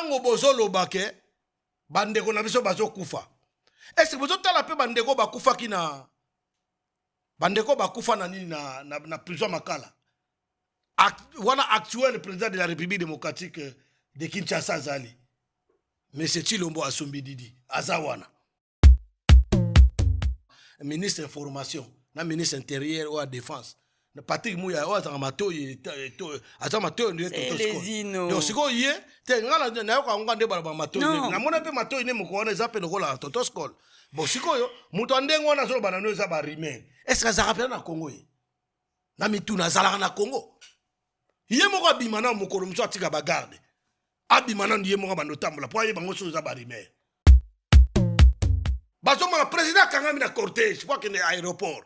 tango bozo lobake bandeko na biso bazo kufa. Est-ce que bozo tala pe bandeko bakufa ki na bandeko bakufa na nini na prison makala. Wana actuel président de la République démocratique de Kinshasa Zali. Mais c'est Chilombo Asumbi Didi Azawana. Ministre information, na ministre intérieur ou à défense. Na Patrick Mouya ou azamato azamato les ino. Donc siko yé te ngala na yo ka ngande bala mato na mona pe mato ine moko wana zape lokola totoskol. Bon siko yo muto ndengo wana zo bana no za ba rime. Est-ce que ça rappelle na Congo yi? Na mituna zala na Congo. Yé moko abimana mokolo mso atika ba garde. Abimana yé moko ba notambola po yé bango so za ba rime. Bazo mon président Kangami na cortège, je crois qu'il est aéroport.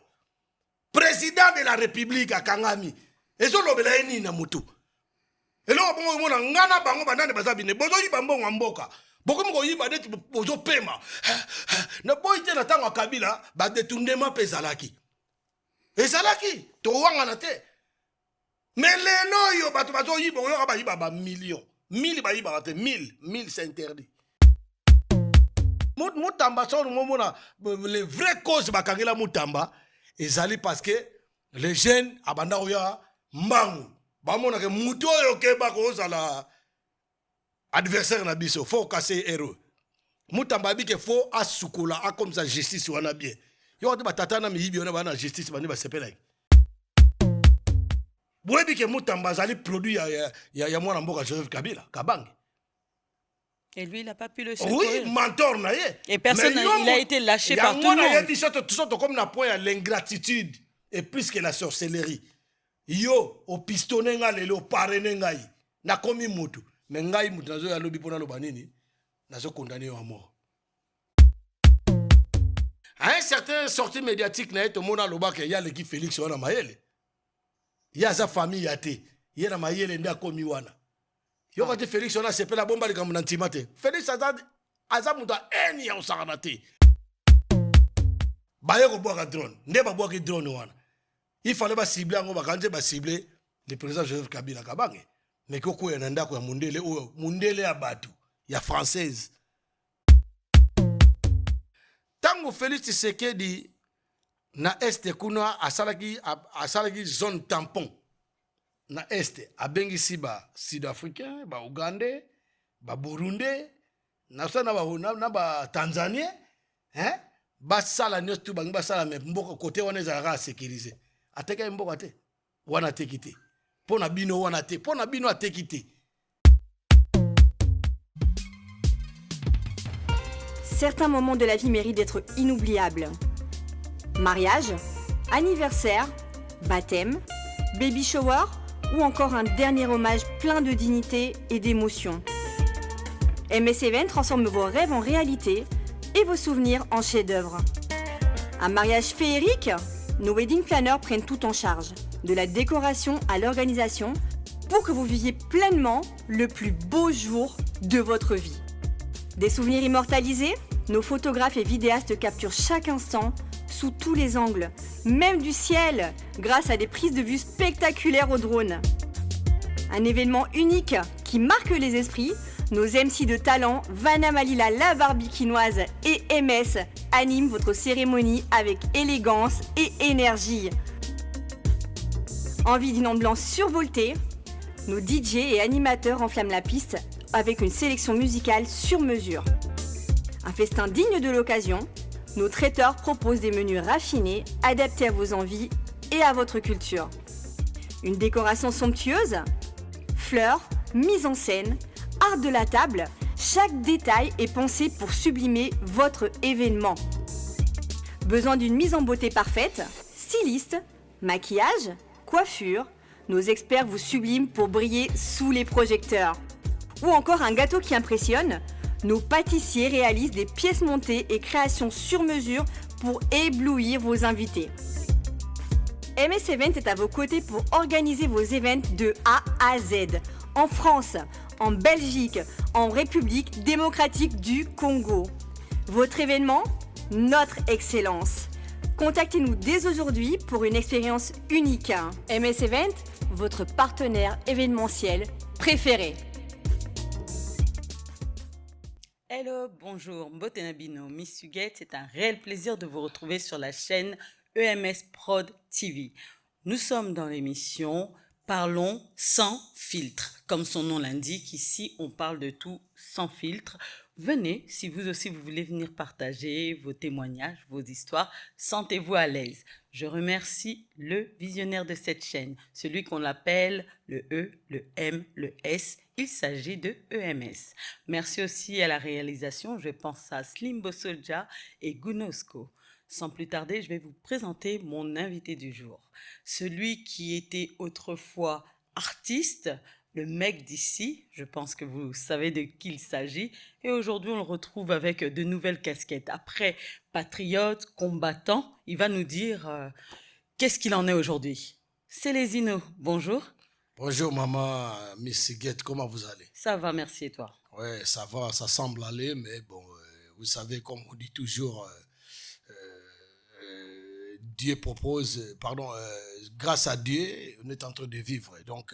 Président de la République à Kangami. Et so lobela eni na mutu. Et là bon mona ngana bango bandane bazabine. Bozo yi bambo mboka. Boko mko yi badeti bozo pema. Na boy te na tango Kabila ba détournement pezalaki. Ezalaki to wanga na te. Mais lelo yo bazo yi bon yo ba yi ba millions. 1000 ba yi ba te 1000 c'est interdit. Moutamba son les vraies causes bakangela Moutamba ezali parce que les jeunes abanda oya mbangu bamona ke muto yo ke bako zala adversaire na biso faut casser héros Moutamba bi ke faut asukola a comme ça justice wana bien yo ba tata na miyibi ona bana justice bani ba sepela boyebi ke Moutamba zali produit ya mwana mboka Joseph Kabila Kabange. Et lui, il n'a pas pu le secourir. Oui, mentor, et personne, il a été lâché par tout le monde. Il a dit ça, tout comme na point à l'ingratitude et plus que la sorcellerie. Yo, au pistonné nga lelo, parrainé ngai, na komi mutu. Mais ngai mutu, nazo ya lobi pona lobanini, nazo condamné à mort. À un certain sortie médiatique, na eto mona lobake, ya l'équipe Félix wana mayele. Ya sa famille yate, ya na mayele nda komi wana. Yo quand Félix on a sepé la bombe comme nantimate. Félix azamuta eni ya usaganate. Baye ko boka drone. Nde ba boka drone wana. Il fallait ba cibler ngo bakanje ba cibler le président Joseph Kabila Kabange. Mais koko ya ndako ya mundele ya batu ya française. Tango Félix Tshisekedi na este kuna asalaki zone tampon. Na este abengisi ba sud-africain ba ougandais ba burundais na ba tanzanien ba sala nyostu ba sala me mboka côté wana ezalaka sécurisé ateka mboka te wana tekite pona bino wana te pona bino atekite. Certains moments de la vie méritent d'être inoubliables. Mariage, anniversaire, baptême, baby shower ou encore un dernier hommage plein de dignité et d'émotion. MS Event transforme vos rêves en réalité et vos souvenirs en chefs-d'œuvre. Un mariage féerique? Nos wedding planners prennent tout en charge, de la décoration à l'organisation, pour que vous viviez pleinement le plus beau jour de votre vie. Des souvenirs immortalisés? Nos photographes et vidéastes capturent chaque instant sous tous les angles, même du ciel, grâce à des prises de vue spectaculaires au drone. Un événement unique qui marque les esprits, nos MC de talent, Vanna Malila, la Barbikinoise et MS animent votre cérémonie avec élégance et énergie. Envie d'une ambiance survoltée? Nos DJ et animateurs enflamment la piste avec une sélection musicale sur mesure. Un festin digne de l'occasion? Nos traiteurs proposent des menus raffinés, adaptés à vos envies et à votre culture. Une décoration somptueuse? Fleurs, mise en scène, art de la table, chaque détail est pensé pour sublimer votre événement. Besoin d'une mise en beauté parfaite? Styliste, maquillage, coiffure, nos experts vous subliment pour briller sous les projecteurs. Ou encore un gâteau qui impressionne? Nos pâtissiers réalisent des pièces montées et créations sur mesure pour éblouir vos invités. MS Event est à vos côtés pour organiser vos événements de A à Z. En France, en Belgique, en République démocratique du Congo. Votre événement? Notre excellence. Contactez-nous dès aujourd'hui pour une expérience unique. MS Event, votre partenaire événementiel préféré. Hello, bonjour, Mbotenabino, Miss Huguette, c'est un réel plaisir de vous retrouver sur la chaîne EMS Prod TV. Nous sommes dans l'émission Parlons sans filtre. Comme son nom l'indique, ici on parle de tout sans filtre. Venez, si vous aussi vous voulez venir partager vos témoignages, vos histoires, sentez-vous à l'aise. Je remercie le visionnaire de cette chaîne, celui qu'on appelle le E, le M, le S. Il s'agit de EMS. Merci aussi à la réalisation, je pense à Slim Bosolja et Gunosco. Sans plus tarder, je vais vous présenter mon invité du jour. Celui qui était autrefois artiste, le mec d'ici, je pense que vous savez de qui il s'agit, et aujourd'hui on le retrouve avec de nouvelles casquettes. Après patriote, combattant, il va nous dire qu'est-ce qu'il en est aujourd'hui. Célésino, bonjour. Bonjour maman, Miss Huguette, comment vous allez? Ça va, merci et toi? Ouais, ça va, ça semble aller, mais bon, vous savez, comme on dit toujours, Dieu propose, pardon, grâce à Dieu, on est en train de vivre. Donc,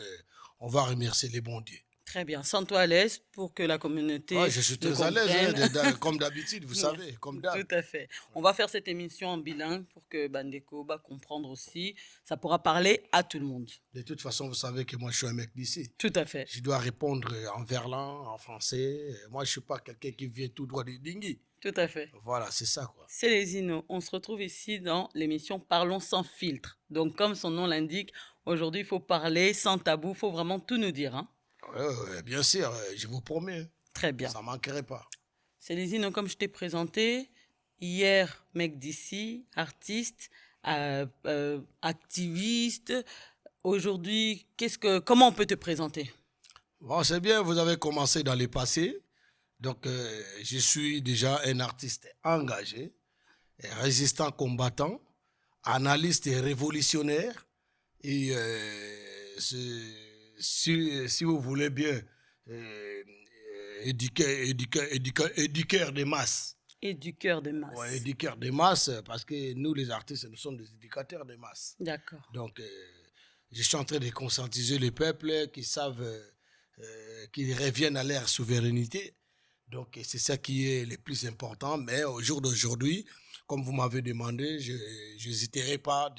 on va remercier les bons dieux. Très bien. Sens-toi à l'aise pour que la communauté. Ouais, je suis très à l'aise, comme d'habitude, vous savez, comme d'hab. Tout à fait. On va faire cette émission en bilingue pour que Bandeko va comprendre aussi. Ça pourra parler à tout le monde. De toute façon, vous savez que moi, je suis un mec d'ici. Tout à fait. Je dois répondre en verlan, en français. Moi, je ne suis pas quelqu'un qui vient tout droit de Dingui. Tout à fait. Voilà, c'est ça, quoi. Célésino, on se retrouve ici dans l'émission Parlons sans filtre. Donc, comme son nom l'indique, aujourd'hui, il faut parler sans tabou. Il faut vraiment tout nous dire, hein. Ouais, bien sûr, je vous promets. Très bien. Ça ne manquerait pas. Célésino, comme je t'ai présenté, hier, mec d'ici, artiste, activiste. Aujourd'hui, comment on peut te présenter? Bon, c'est bien, vous avez commencé dans le passé. Donc, je suis déjà un artiste engagé, résistant combattant, analyste et révolutionnaire. Et si vous voulez bien, éduqueur des masses. Éduqueur de masse. Ouais, éduqueur des masses, parce que nous, les artistes, nous sommes des éducateurs des masses. D'accord. Donc, je suis en train de conscientiser les peuples qui savent qu'ils reviennent à leur souveraineté. Donc, c'est ça qui est le plus important. Mais au jour d'aujourd'hui, comme vous m'avez demandé, je n'hésiterai pas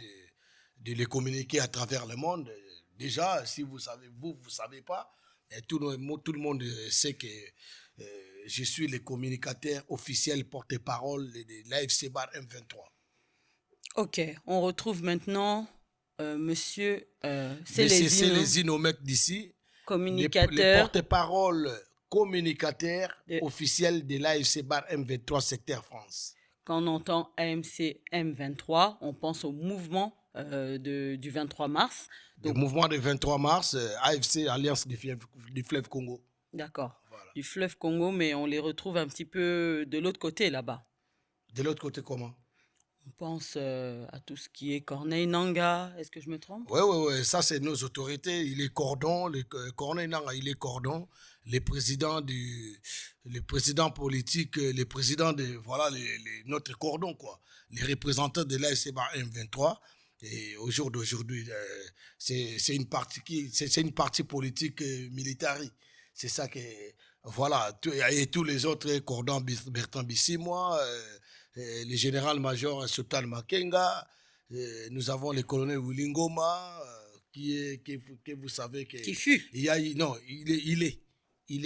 de les communiquer à travers le monde. Déjà, si vous savez, vous ne savez pas, tout le monde sait que je suis le communicateur officiel porte-parole de l'AFC Bar M23. Ok, on retrouve maintenant Monsieur Monsieur Célésino, mec d'ici, communicateur. Le porte-parole communicateur officiel de l'AFC Bar M23 secteur France. Quand on entend AMC M23, on pense au mouvement du 23 mars. Donc, le mouvement du 23 mars, AFC, Alliance du fleuve Congo. D'accord. Voilà. Du fleuve Congo, mais on les retrouve un petit peu de l'autre côté là-bas. De l'autre côté comment? On pense à tout ce qui est Corneille Nangaa. Est-ce que je me trompe? Oui, ça c'est nos autorités. Il est cordon, Corneille Nangaa, il est cordon. Les présidents politiques, les présidents de, voilà, notre cordon, quoi. Les représentants de l'AFC M23. Et au jour d'aujourd'hui, c'est une partie politique militaire. C'est ça que, voilà, et tous les autres cordons, Bertrand Bissimois, le général-major Sultan Makenga, nous avons le colonel Wilingoma, que vous savez que... Qui fut? Non, il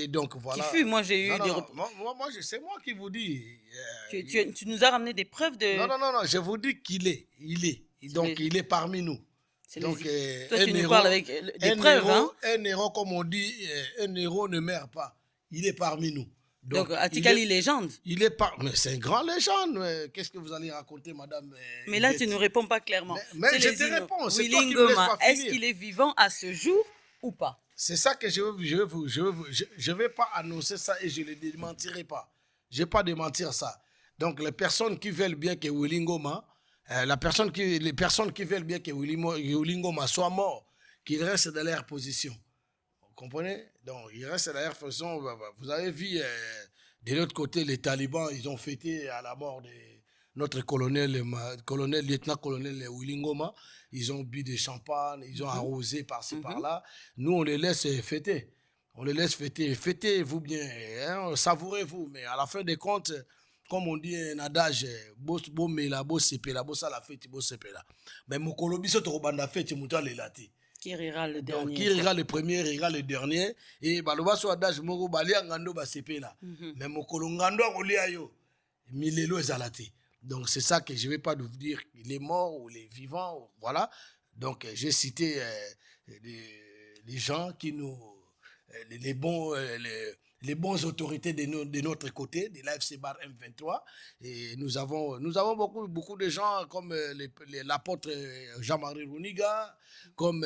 est donc, voilà... Qui fut? Moi, j'ai eu des... Moi, c'est moi qui vous dis... Tu nous as ramené des preuves de... Non, je vous dis qu'il est. Donc, il est parmi nous. Donc, toi, tu nous parles avec des preuves, hein? Un héros, comme on dit, un héros ne meurt pas. Il est parmi nous. Donc Atikali, légende. Il est mais c'est un grand légende. Qu'est-ce que vous allez raconter, madame? Mais là, tu ne réponds pas clairement. Mais je te réponds. C'est toi qui me laisses pas finir. Est-ce qu'il est vivant à ce jour ou pas? C'est ça que je vais pas annoncer ça et je ne le démentirai pas. Je ne vais pas démentir ça. Donc, les personnes qui veulent bien que Wilingoma, les personnes qui veulent bien que Wilingoma soit mort, qu'il reste dans leur position. Vous comprenez? Donc, il reste dans leur position. Vous avez vu, de l'autre côté, les talibans, ils ont fêté à la mort de notre lieutenant-colonel Wilingoma. Ils ont bu des champagnes, ils ont arrosé par-ci, par-là. Nous, on les laisse fêter. On les laisse fêter. Fêtez-vous bien, hein, savourez-vous. Mais à la fin des comptes, comme on dit un adage, boss bomela, boss sepela, boss à la fête, boss sepela. Mais mon colobiso to banda fête, mouton les lati. Qui rira le Donc, dernier. qui rira le premier, rira le dernier. Et baloba so adage moko balia ngando ba sepela. Mais mon kolongando olia yo, milelo ezalati. Donc c'est ça que je ne vais pas vous dire, les morts ou les vivants, voilà. Donc j'ai cité les gens qui nous, les bons autorités de notre côté, de l'AFC Bar M23. Et nous avons beaucoup de gens comme l'apôtre Jean-Marie Rouniga, comme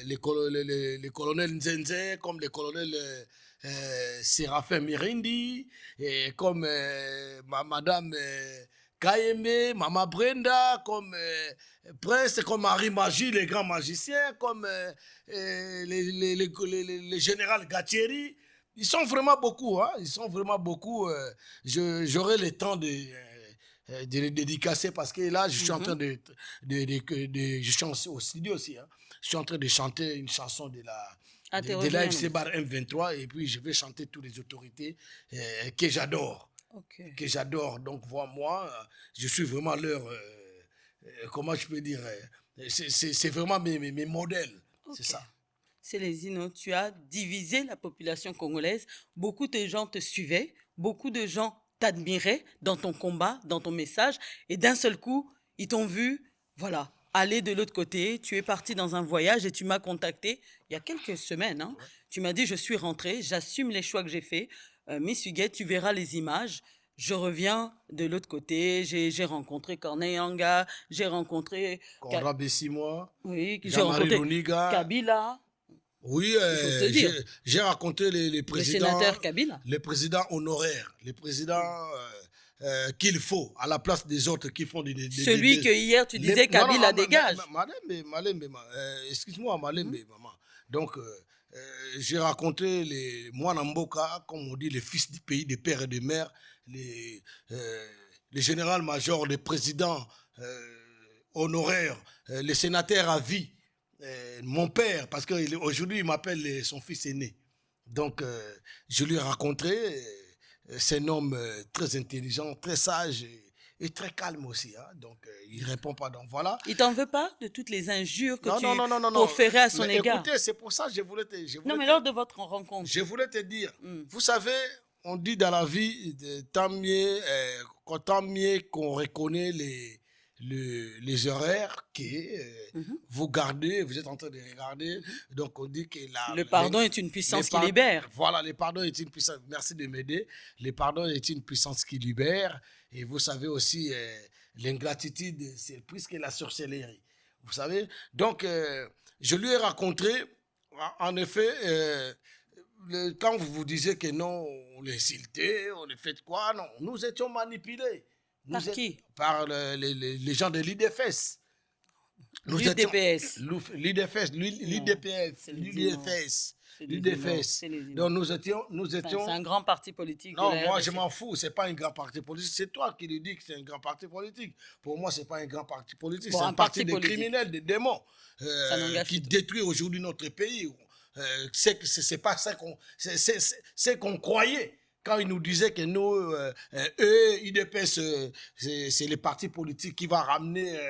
les colonels Nzenze, comme les colonels Séraphin Mirindi, et comme madame Kayembe, Mama Brenda, comme Prince, comme Marie Magie, les grands magiciens, comme les généraux Gatieri. Ils sont vraiment beaucoup, hein? Ils sont vraiment beaucoup. J'aurai le temps de les dédicacer parce que là, je suis en train je suis au studio aussi. Hein? Je suis en train de chanter une chanson de la FC Bar M23 et puis je vais chanter toutes les autorités que j'adore. Okay. Que j'adore. Donc, moi, je suis vraiment leur... comment je peux dire c'est vraiment mes modèles. Okay. C'est ça. Célésino, tu as divisé la population congolaise. Beaucoup de gens te suivaient. Beaucoup de gens t'admiraient dans ton combat, dans ton message. Et d'un seul coup, ils t'ont vu, voilà, aller de l'autre côté. Tu es parti dans un voyage et tu m'as contacté il y a quelques semaines. Hein. Ouais. Tu m'as dit, je suis rentré, j'assume les choix que j'ai faits. Miss Huguette, tu verras les images. Je reviens de l'autre côté. J'ai rencontré Corneille Anga, j'ai rencontré... Conrad Bessimois, oui, j'ai rencontré Rouniga. Kabila. Oui, j'ai rencontré les présidents... Le sénateur Kabila. Les présidents honoraires, les présidents... qu'il faut, à la place des autres qui font des celui que hier tu disais Kabila dégage. Malembe, excuse-moi, Malembe, maman. Donc, j'ai rencontré les Mwanamboka, comme on dit, les fils du pays, des pères et des mères, les généraux-majors, les présidents honoraires, les sénateurs à vie, mon père, parce qu'aujourd'hui, il m'appelle son fils aîné. Donc, je lui ai rencontré... C'est un homme très intelligent, très sage et très calme aussi. Hein? Donc, il ne répond pas. Donc, voilà. Il ne t'en veut pas de toutes les injures que tu proférais à son égard? Écoutez, c'est pour ça que je voulais te... mais lors de votre rencontre. Je voulais te dire, vous savez, on dit dans la vie, tant mieux qu'on reconnaît les horaires que vous gardez, vous êtes en train de regarder. Donc, on dit que le pardon est une puissance qui libère. Voilà, le pardon est une puissance. Merci de m'aider. Le pardon est une puissance qui libère. Et vous savez aussi, l'ingratitude, c'est plus que la sorcellerie. Vous savez? Donc, je lui ai rencontré, en effet, quand vous vous disiez que non, on l'insultait, on le fait quoi? Non, nous étions manipulés. Par qui? Par les gens de l'IDFS. L'UDPS. L'IDFS. Donc nous étions... C'est un grand parti politique. Non, moi je m'en fous, c'est pas un grand parti politique. C'est toi qui lui dis que c'est un grand parti politique. Pour moi, c'est pas un grand parti politique. Bon, c'est un parti de criminels, de démons qui détruit aujourd'hui notre pays. C'est pas ça qu'on croyait. Quand ils nous disaient que nous, IDPS, c'est le parti politique qui va ramener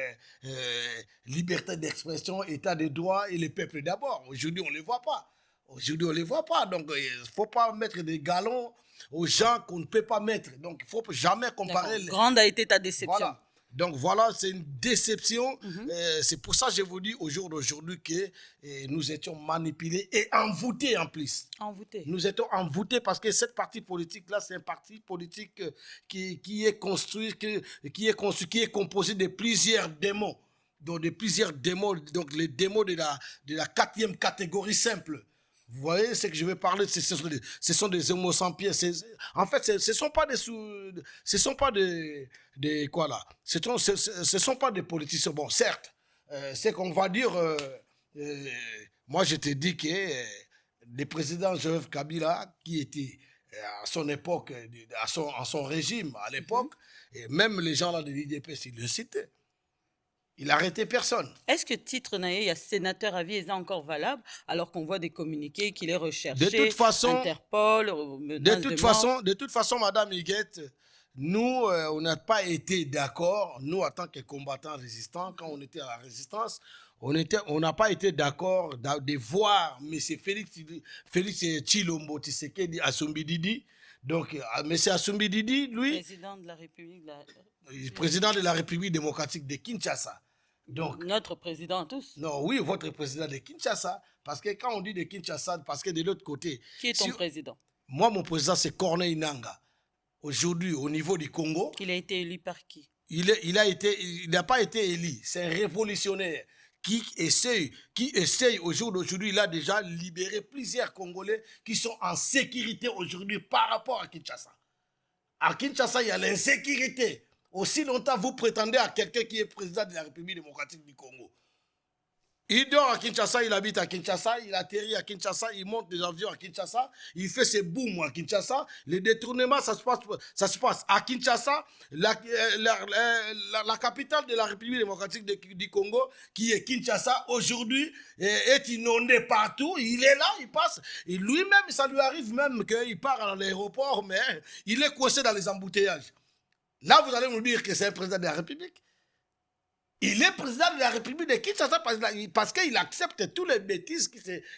liberté d'expression, état de droit et le peuple d'abord. Aujourd'hui, on ne les voit pas. Donc, il ne faut pas mettre des galons aux gens qu'on ne peut pas mettre. Donc, il ne faut jamais comparer. Grande a été ta déception. Voilà. Donc voilà, c'est une déception. C'est pour ça que je vous dis au jour d'aujourd'hui que nous étions manipulés et envoûtés en plus. Envoûtés. Nous étions envoûtés parce que cette partie politique-là, c'est un parti politique qui est construit, qui est composé de plusieurs démons. Donc les démons de la 4e catégorie simple. Vous voyez ce que je vais parler, ce sont des homos sans pieds. En fait, ce sont pas des politiciens. Bon, certes, c'est qu'on va dire. Moi, je te dis que le président Joseph Kabila, qui était à son époque, à son régime à l'époque, et même les gens là de l'IDPS, ils le citaient. Il a arrêté personne. Est-ce que titre naïe, il y a sénateur à vie, est encore valable, alors qu'on voit des communiqués qu'il est recherché, De toute façon, Interpol, menace de mort. de toute façon, Madame Huguette, nous, on n'a pas été d'accord, nous, en tant que combattants résistants, quand on était à la résistance, on n'a pas été d'accord de voir M. Félix Tshilombo Tshisekedi Assoumbi-Didi. Donc, M. Assoumbi-Didi, lui, Président de la République, président de la République démocratique de Kinshasa. Donc, notre président à tous. non, oui, votre président de Kinshasa. Parce que quand on dit de Kinshasa, parce que de l'autre côté... Qui est ton président? Moi, mon président, c'est Corneille Nangaa. Aujourd'hui, au niveau du Congo... Il a été élu par qui? Il n'a pas été élu. C'est un révolutionnaire qui essaye au jour d'aujourd'hui, il a déjà libéré plusieurs Congolais qui sont en sécurité aujourd'hui par rapport à Kinshasa. À Kinshasa, il y a l'insécurité. Aussi longtemps, vous prétendez à quelqu'un qui est président de la République démocratique du Congo. Il dort à Kinshasa, il habite à Kinshasa, il atterrit à Kinshasa, il monte des avions à Kinshasa, il fait ses booms à Kinshasa. Les détournements, ça se passe à Kinshasa, la capitale de la République démocratique du Congo, qui est Kinshasa, aujourd'hui, est inondée partout. Il est là, il passe. Et lui-même, ça lui arrive même qu'il part à l'aéroport, mais il est coincé dans les embouteillages. Là, vous allez nous dire que c'est un président de la République. Il est président de la République de Kinshasa parce qu'il accepte toutes les bêtises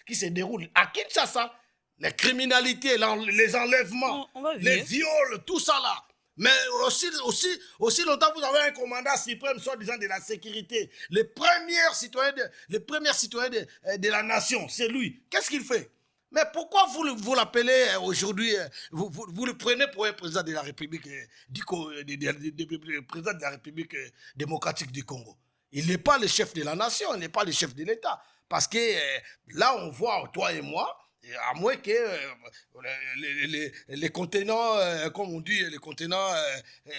qui se déroulent à Kinshasa. Les criminalités, les enlèvements, les viols, tout ça là. Mais aussi longtemps vous avez un commandant suprême, soi-disant de la sécurité, les premiers citoyens de la nation, c'est lui. Qu'est-ce qu'il fait? Mais pourquoi vous l'appelez aujourd'hui, vous le prenez pour un président de la République, président de la République démocratique du Congo? Il n'est pas le chef de la nation, il n'est pas le chef de l'État. Parce que là, on voit, toi et moi, à moins que les contenants, comme on dit, les contenants,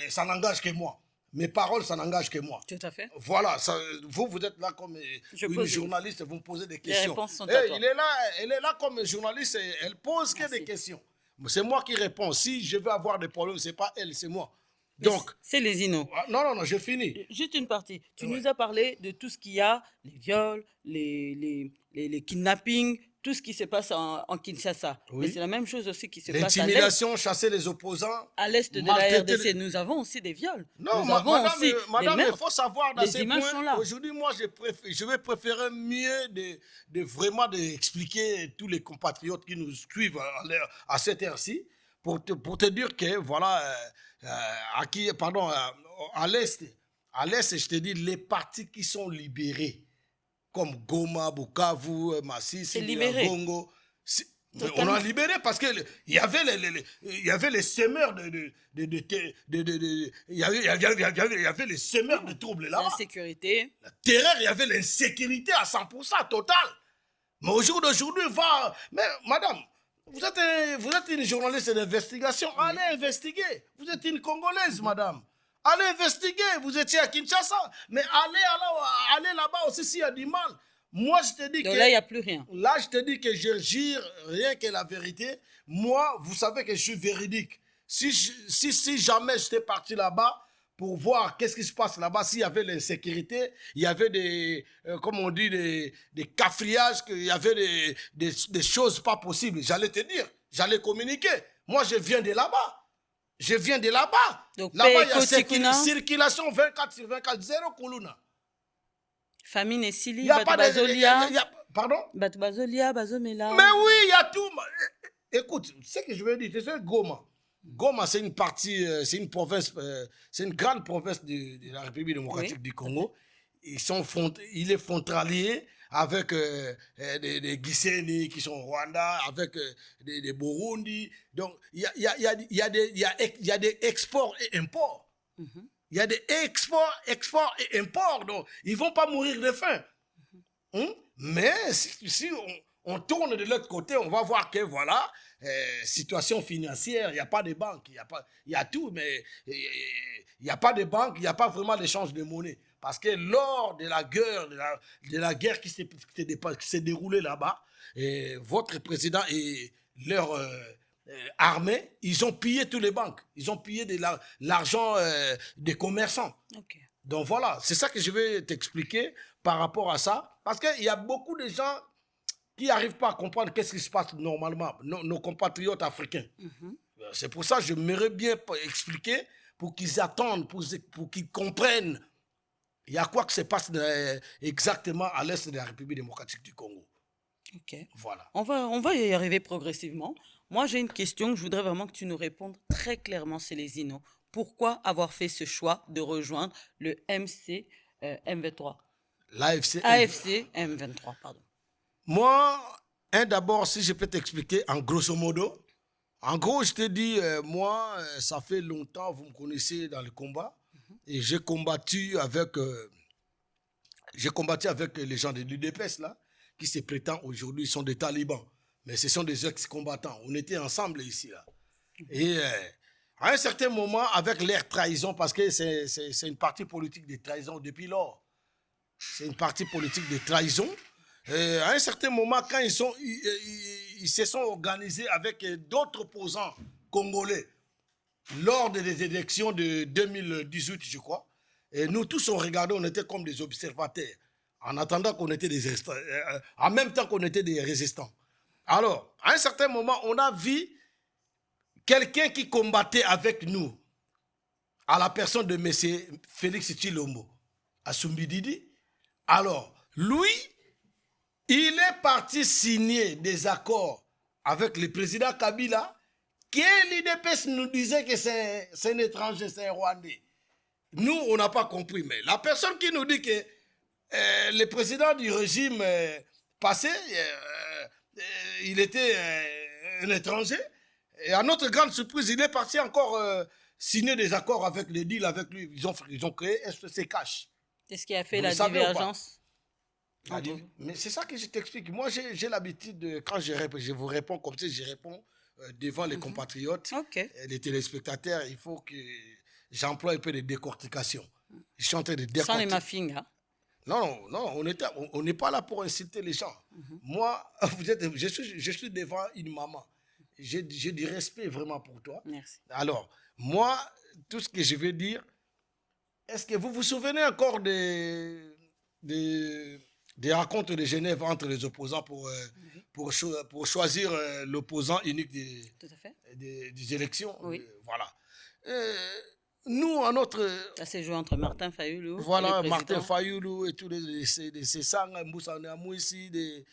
ça n'engage que moi. Mes paroles, ça n'engage que moi. Tout à fait. Voilà, vous êtes là comme une journaliste, vous me posez des questions. Les réponses sont à toi. Elle est là comme journaliste, elle pose que des questions. C'est moi qui réponds. Si je veux avoir des problèmes, ce n'est pas elle, c'est moi. Donc, c'est les Inos. Non, je finis. Juste une partie. Tu nous as parlé de tout ce qu'il y a, les viols, les kidnappings, tout ce qui se passe en Kinshasa. Oui. Mais c'est la même chose aussi qui se passe à l'est. L'intimidation, chasser les opposants. À l'est de la RDC, nous avons aussi des viols. Non, nous avons madame, aussi madame, des il meurtres. faut savoir dans les ces images sont points. là. Aujourd'hui, moi, je vais préférer mieux de vraiment d'expliquer tous les compatriotes qui nous suivent à cette heure-ci pour te dire que, voilà, à l'est, je te dis, les partis qui sont libérés, comme Goma, Bukavu, Masisi, Congo, on a libéré parce qu'il y avait les semeurs il y avait les semeurs de troubles là. L'insécurité. La terreur, il y avait l'insécurité à 100% totale. Mais au jour d'aujourd'hui, mais madame, vous êtes une journaliste d'investigation, allez investiguer. Vous êtes une Congolaise, madame. Allez investiguer, vous étiez à Kinshasa, mais allez là-bas aussi s'il y a du mal. Moi, je te dis donc là, il n'y a plus rien. Là, je te dis que je gire rien que la vérité. Moi, vous savez que je suis véridique. Si jamais j'étais parti là-bas pour voir qu'est-ce qui se passe là-bas, s'il y avait l'insécurité, il y avait comme on dit, des cafriages, il y avait des choses pas possibles. J'allais te dire, j'allais communiquer. Moi, je viens de là-bas. Je viens de là-bas. Là-bas, il y a circulation 24/24, zéro Kuluna. Famine et Sili, Bazolia. Pardon? Bazolia, Bazomela. Mais oui, il y a tout. Écoute, ce que je veux dire, c'est Goma. Goma, c'est une partie, c'est une province, c'est une grande province de la République démocratique du Congo. Il est frontalier avec des Gisenyi qui sont au Rwanda, avec des Burundi. Donc, il y a des exports et imports. Il y a des exports et imports. Donc, ils ne vont pas mourir de faim. Mais si on tourne de l'autre côté, on va voir que, voilà, situation financière, il n'y a pas de banque. Il y a tout, mais il n'y a pas de banque, il n'y a pas vraiment d'échange de monnaie. Parce que lors de la guerre qui s'est déroulée là-bas, votre président et leur armée, ils ont pillé toutes les banques. Ils ont pillé l'argent des commerçants. Okay. Donc voilà, c'est ça que je vais t'expliquer par rapport à ça. Parce qu'il y a beaucoup de gens qui n'arrivent pas à comprendre qu'est-ce qui se passe normalement, nos compatriotes africains. C'est pour ça que je m'aimerais bien expliquer pour qu'ils attendent, pour qu'ils comprennent il y a quoi que se passe exactement à l'est de la République démocratique du Congo. Ok. Voilà. On va y arriver progressivement. Moi, j'ai une question, je voudrais vraiment que tu nous répondes très clairement, Célésino. Pourquoi avoir fait ce choix de rejoindre le MC M23 L'AFC. AFC M23, pardon. Moi, d'abord, si je peux t'expliquer en grosso modo, en gros, je te dis, moi, ça fait longtemps, vous me connaissez dans le combat, et j'ai combattu avec les gens de l'UDPS, là, qui se prétendent aujourd'hui, ils sont des talibans, mais ce sont des ex-combattants. On était ensemble ici, là. Et à un certain moment, avec l'ère trahison, parce que c'est une partie politique de trahison depuis lors, c'est une partie politique de trahison. À un certain moment, quand ils se sont organisés avec d'autres opposants congolais lors des élections de 2018, je crois, et nous tous on regardait, on était comme des observateurs, en attendant qu'on était en même temps qu'on était des résistants. Alors, à un certain moment, on a vu quelqu'un qui combattait avec nous, à la personne de M. Félix Tshilombo, à Sumbididi. Alors, lui, il est parti signer des accords avec le président Kabila, qui l'IDPS nous disait que c'est un étranger, c'est un Rwandais. Nous, on n'a pas compris. Mais la personne qui nous dit que le président du régime passé, il était un étranger, et à notre grande surprise, il est parti encore signer des accords avec les deals avec lui. Ils ont créé STC Cash. C'est ce qui a fait la divergence. Mais c'est ça que je t'explique. Moi, j'ai l'habitude, quand je vous réponds comme ça, je réponds devant les compatriotes, les téléspectateurs. Il faut que j'emploie un peu de décortication. Je suis en train de décortiquer. Sans les muffins, hein? Non, on n'est pas là pour insulter les gens. Moi, je suis devant une maman. J'ai du respect vraiment pour toi. Merci. Alors, moi, tout ce que je veux dire, est-ce que vous vous souvenez encore des rencontres de Genève entre les opposants pour choisir l'opposant unique des élections? Oui. Voilà. Nous, à notre... Ça s'est joué entre Martin Fayoulou. Voilà, Martin Fayoulou et tous ces sangs, Moussa Namouissi, des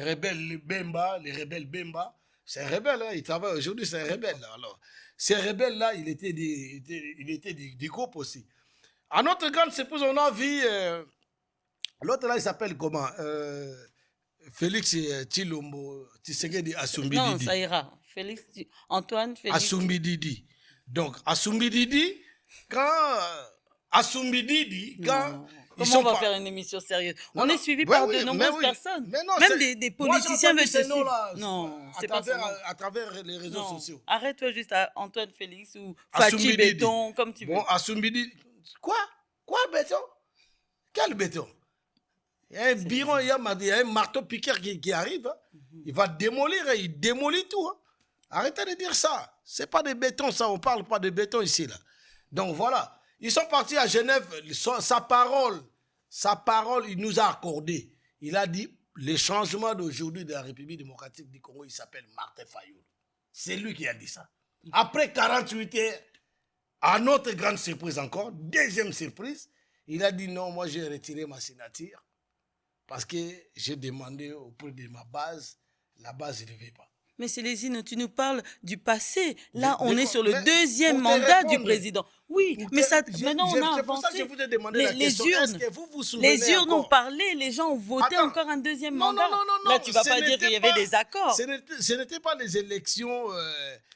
rebelles Bemba, les rebelles Bemba. C'est un rebelle, hein, il travaille aujourd'hui, c'est un rebelle. Alors, ces rebelles-là, il était des groupes aussi. À notre grande surprise, on a vu... l'autre là, il s'appelle comment Félix Tshilombo, Tshisekedi Assumbididi. Non, ça ira. Antoine Félix. Assumbididi. Donc, Assumbididi, quand... Comment on va faire une émission sérieuse? On est suivi par de nombreuses personnes. Non, même des politiciens veulent se suivre. Non, c'est pas à travers les réseaux sociaux. Arrête-toi juste à Antoine Félix ou Fachi Béton, comme tu veux. Bon, Assumbididi. Quoi béton? Quel béton? Il y a un biron, il y a un marteau-piqueur qui arrive. Hein. Il va démolir, il démolit tout. Hein. Arrêtez de dire ça. Ce n'est pas des bétons, ça. On ne parle pas de béton ici. Là. Donc voilà. Ils sont partis à Genève. Sa parole, il nous a accordé. Il a dit, le changement d'aujourd'hui de la République démocratique du Congo, il s'appelle Martin Fayoulou. C'est lui qui a dit ça. Après 48 heures, à notre grande surprise encore, deuxième surprise, il a dit non, moi j'ai retiré ma signature parce que j'ai demandé auprès de ma base, la base ne veut pas. Mais Célésino, tu nous parles du passé. Là, on est sur le deuxième mandat du président. Oui, mais ça, maintenant on a avancé. C'est pour ça que je vous ai demandé la question. Est-ce que vous vous souvenez les urnes ont parlé, les gens ont voté encore un deuxième mandat. Non. Là, tu ne vas pas dire qu'il y avait des accords. Ce n'était pas les élections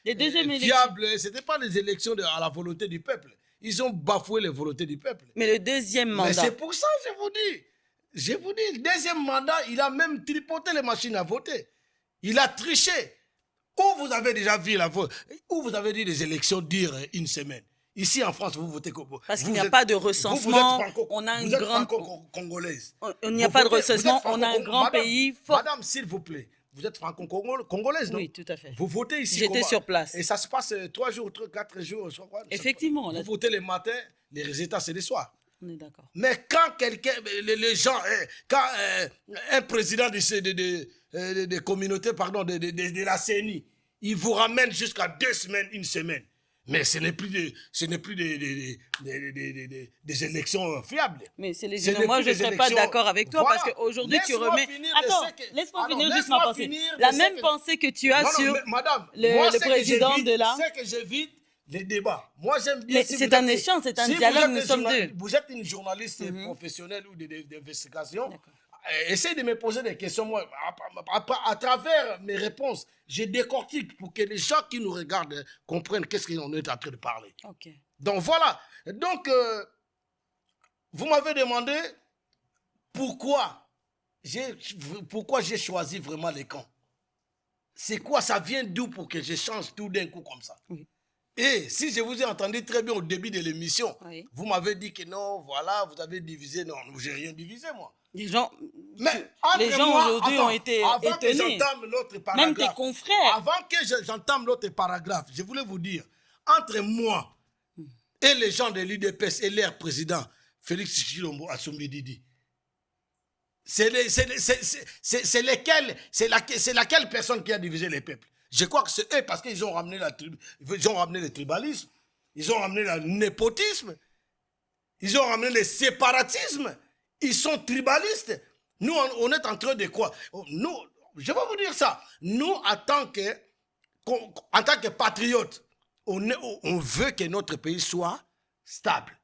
fiables. Ce n'était pas les élections à la volonté du peuple. Ils ont bafoué les volontés du peuple. Mais le deuxième mandat. Mais c'est pour ça que je vous dis, le deuxième mandat, il a même tripoté les machines à voter. Il a triché. Où vous avez déjà vu où vous avez dit les élections dire une semaine? Ici en France, vous votez comme... Parce qu'il n'y a pas de recensement. On a une grande congolaise. Il n'y a pas de recensement. On a un grand pays fort. Madame, s'il vous plaît, vous êtes franco-congolaise, non? Oui, tout à fait. Vous votez ici. J'étais sur place. Et ça se passe 3 jours, 4 jours. Effectivement. Vous votez le matin, les résultats, c'est le soir. On est d'accord. Mais quand quelqu'un, les gens, quand un président de communauté, pardon, de la CENI, il vous ramène jusqu'à 2 semaines, 1 semaine. Mais ce n'est plus des élections fiables. Mais c'est les moi, je ne serais pas d'accord avec toi parce qu'aujourd'hui, tu remets... Attends, laisse-moi finir juste ma pensée. La même pensée que tu as sur le président de la... C'est que j'évite les débats. Moi, j'aime bien... Mais c'est un échange, c'est un dialogue, nous sommes deux. Vous êtes une journaliste professionnelle ou d'investigation. Essayez de me poser des questions. Moi, à travers mes réponses, je décortique pour que les gens qui nous regardent comprennent qu'est-ce qu'on est en train de parler. Ok. Donc voilà. Donc, vous m'avez demandé pourquoi j'ai choisi vraiment les camps. C'est quoi? Ça vient d'où pour que je change tout d'un coup comme ça? Oui. Et si je vous ai entendu très bien au début de l'émission, Oui. vous m'avez dit que non, voilà, vous avez divisé. Non, j'ai rien divisé, moi. Les gens, Mais aujourd'hui ont été avant que étonnés. j'entame l'autre paragraphe, Même tes confrères. Avant que j'entame l'autre paragraphe, je voulais vous dire, entre moi et les gens de l'UDPS et leur président, Félix Tshilombo Assoumbi-Didi, c'est laquelle personne qui a divisé les peuples? Je crois que c'est eux parce qu'ils ont ramené le tribalisme, ils ont ramené le népotisme, ils ont ramené le séparatisme. Ils sont tribalistes. Nous, on est en train de quoi? Nous, je vais vous dire ça. Nous, en tant que patriotes, on veut que notre pays soit stable.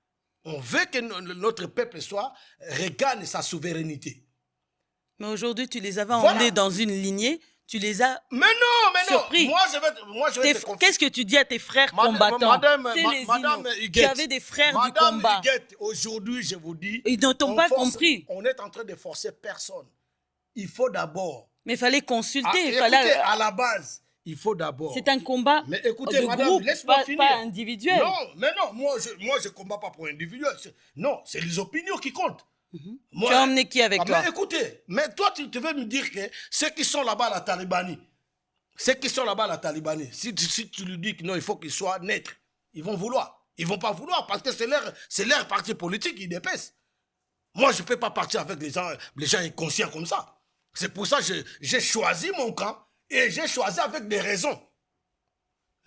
On veut que notre peuple regagne sa souveraineté. Mais aujourd'hui, tu les avais emmenés dans une lignée. Tu les as surpris. Moi, je vais te confier. Qu'est-ce que tu dis à tes frères combattants? Madame Huguette, tu avais des frères du combat. Madame Huguette, aujourd'hui, je vous dis... Ils ne t'ont pas compris. On est en train de forcer personne. Il faut d'abord... Mais il fallait consulter. Écoutez, à la base, il faut d'abord... C'est un combat de madame, groupe, pas individuel. Non, mais non, moi, je ne combats pas pour individuel. Non, c'est les opinions qui comptent. Moi, tu as emmené qui avec toi? Mais écoutez, mais toi, tu veux me dire que ceux qui sont là-bas à la Talibanie, si tu lui dis que non, il faut qu'ils soient neutres, ils vont vouloir. Ils ne vont pas vouloir parce que c'est leur parti politique qui dépaisse. Moi, je ne peux pas partir avec les gens inconscients comme ça. C'est pour ça que j'ai choisi mon camp et j'ai choisi avec des raisons.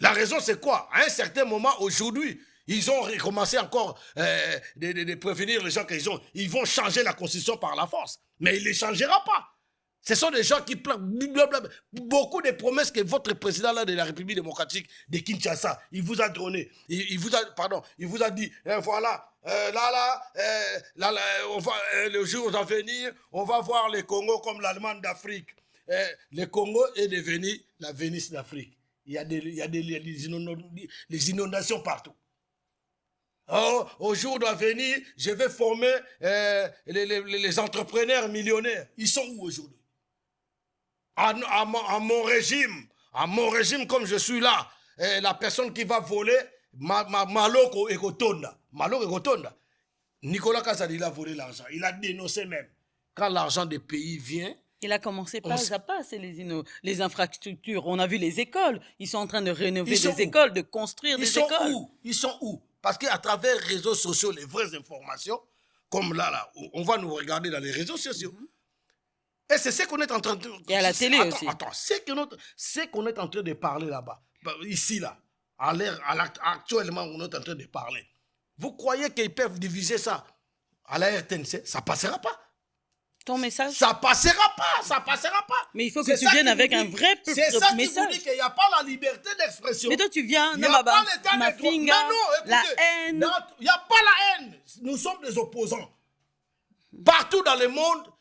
La raison, c'est quoi? À un certain moment, aujourd'hui, ils ont recommencé encore de prévenir les gens qu'ils vont changer la constitution par la force. Mais il ne les changera pas. Ce sont des gens qui blablabla, beaucoup de promesses que votre président là, de la République démocratique de Kinshasa, il vous a donné. Il vous a dit, voilà, le jour à venir, on va voir le Congo comme l'Allemagne d'Afrique. Le Congo est devenu la Venise d'Afrique. Il y a des inondations partout. Oh, au jour doit venir, je vais former les entrepreneurs millionnaires. Ils sont où aujourd'hui? À mon régime comme je suis là, la personne qui va voler, Maloko Ekotonda. Nicolas Kazadi, il a volé l'argent. Il a dénoncé même. Quand l'argent des pays vient... Il a commencé pas à pas, c'est les infrastructures. On a vu les écoles. Ils sont en train de rénover les écoles, de construire des écoles. Ils sont où? Parce qu'à travers les réseaux sociaux, les vraies informations, comme là, on va nous regarder dans les réseaux sociaux. Et c'est ce qu'on est en train de... Et à la télé aussi. Attends, c'est qu'on est en train de parler là-bas, ici, là, actuellement, on est en train de parler. Vous croyez qu'ils peuvent diviser ça à la RTNC? Ça ne passera pas. Ton message? Ça ne passera pas. Mais il faut que tu viennes avec un vrai message. C'est ça qui vous dit qu'il n'y a pas la liberté d'expression. Mais toi, tu viens, il n'y a pas l'état ma de droit. finger, Mais non, la écoutez, haine. Il n'y a pas la haine. Nous sommes des opposants. Partout dans le monde,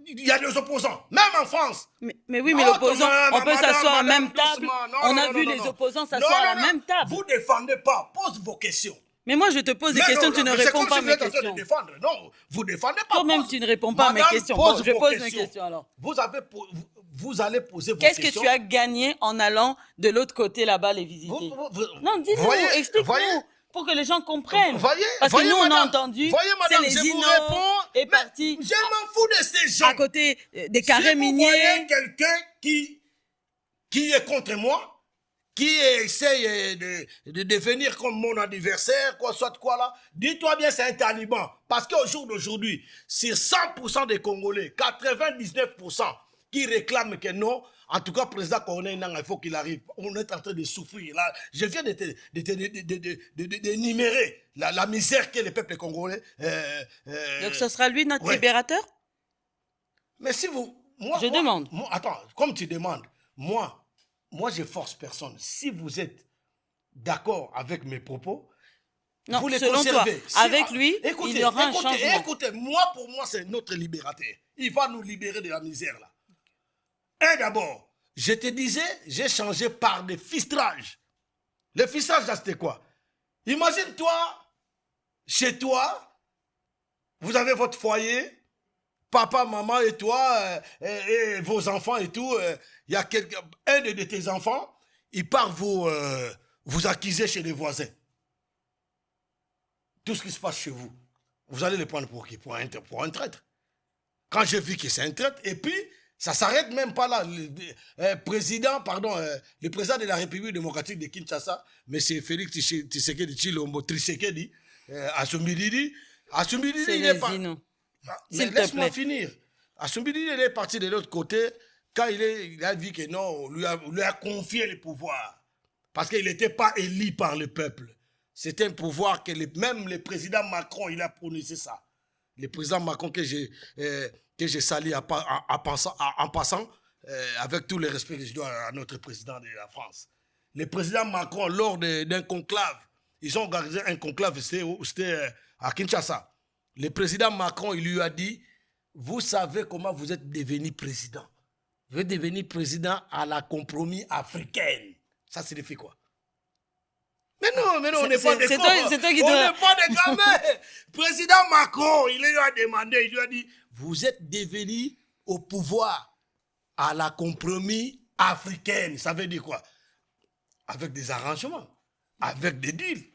il y a des opposants. Même en France. Mais oui, mais l'opposant, on peut s'asseoir à la même table. On a vu les opposants s'asseoir à la même table. Vous ne défendez pas. Pose vos questions. Mais moi, je te pose des questions, tu ne réponds pas à mes questions. Non, vous ne défendez pas. Toi-même, tu ne réponds pas à mes questions. Bon, je pose mes questions alors. Vous allez poser vos questions. questions. Qu'est-ce que tu as gagné en allant de l'autre côté là-bas les visiter? Non, dis-nous, explique-nous. pour que les gens comprennent. Voyez, Parce voyez, que nous, on a madame, entendu, voyez, c'est madame, les je vous Inno réponds, est mais parti je m'en fous de ces gens. à côté des carrés Si vous miniers. voyez quelqu'un qui est contre moi, qui essaye de devenir comme mon adversaire, quoi, soit quoi là, dis-toi bien c'est un taliban. Parce qu'au jour d'aujourd'hui, sur 100% des Congolais, 99% qui réclament que non, en tout cas, président Corneille Nangaa, il faut qu'il arrive. On est en train de souffrir. Là, je viens d'énumérer la misère qu'est le peuple congolais. Donc ce sera lui notre ouais. libérateur? Mais si vous... Moi, Je demande. Attends, comme tu demandes, moi, je force personne. Si vous êtes d'accord avec mes propos, Non, vous les selon toi, conservez. avec lui, il y aura un changement. Écoutez, pour moi, c'est notre libérateur. Il va nous libérer de la misère, là. Et d'abord, je te disais, j'ai changé par des fistrages. Les fistrages, là, c'était quoi? Imagine-toi, chez toi, vous avez votre foyer, papa, maman et toi, et vos enfants et tout, il y a un de tes enfants, il part vous accuser chez les voisins. Tout ce qui se passe chez vous, vous allez le prendre pour qui? Pour un traître. Quand j'ai vu que c'est un traître, et puis, ça s'arrête même pas là. Le président de la République démocratique de Kinshasa, M. Félix Tshisekedi Tshilombo, Assoumbididi, il est pas... Mais laisse-moi finir. Assoumbididi, il est parti de l'autre côté quand il a vu que non, on lui a confié le pouvoir. Parce qu'il n'était pas élu par le peuple. C'était un pouvoir que même le président Macron, il a prononcé ça. Le président Macron que j'ai sali en passant, avec tout le respect que je dois à notre président de la France. Le président Macron, lors d'un conclave, ils ont organisé un conclave, c'était à Kinshasa. Le président Macron, il lui a dit, vous savez comment vous êtes devenu président. Vous êtes devenu président à la compromis africaine. Ça signifie quoi? Mais non, on n'est pas des cons. C'est toi qui On dois... n'est pas des gamins. Président Macron, il lui a demandé, il lui a dit, vous êtes devenu au pouvoir à la compromis africaine. Ça veut dire quoi? Avec des arrangements, avec des deals.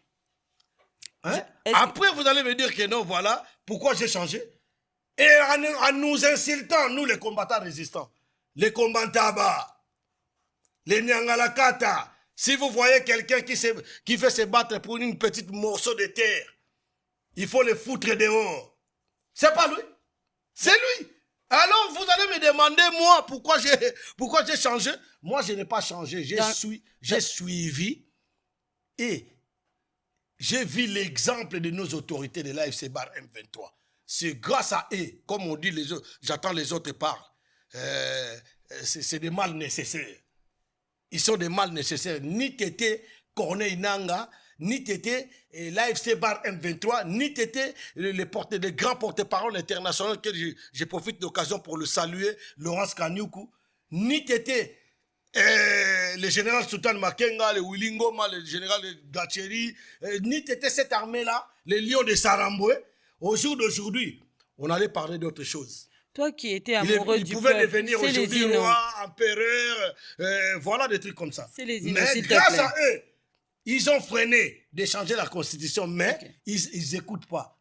Hein? Après, vous allez me dire que non, voilà, pourquoi j'ai changé? Et en nous insultant, nous les combattants résistants, les combattants, les Nyangalakata, si vous voyez quelqu'un qui fait se battre pour une petite morceau de terre, il faut le foutre dehors. C'est pas lui, c'est lui. Alors vous allez me demander, moi, pourquoi j'ai changé? Moi, je n'ai pas changé, j'ai suivi et j'ai vu l'exemple de nos autorités de l'AFC Bar M23. C'est grâce à eux, comme on dit, j'attends les autres parlent. C'est des mal nécessaires. Ils sont des mal nécessaires. Ni t'étais Corneille Nangaa, ni t'étais l'AFC Bar M23, ni t'étais le grand porte-parole international que je profite de l'occasion pour le saluer, Laurence Kanyuku, ni t'étais le général Sultan Makenga, le Willy Ngoma, le général Gatcheri, ni t'étais cette armée-là, les lions de Saramboué. Au jour d'aujourd'hui, on allait parler d'autre chose. Toi qui étais amoureux du peuple, il pouvait devenir aujourd'hui roi, empereur, voilà des trucs comme ça. Mais grâce à eux, ils ont freiné d'échanger la constitution, mais ils n'écoutent pas.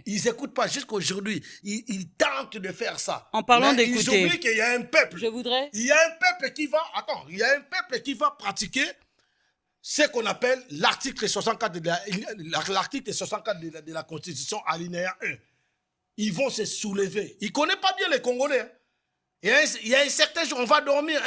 Ils n'écoutent pas jusqu'à aujourd'hui. Ils tentent de faire ça. En parlant d'écouter, ils oublient qu'il y a un peuple. Il y a un peuple qui va... Attends, il y a un peuple qui va pratiquer ce qu'on appelle l'article 64 de la Constitution, alinéa 1. Ils vont se soulever. Ils ne connaissent pas bien les Congolais. Hein. Il y a un certain jour, on va dormir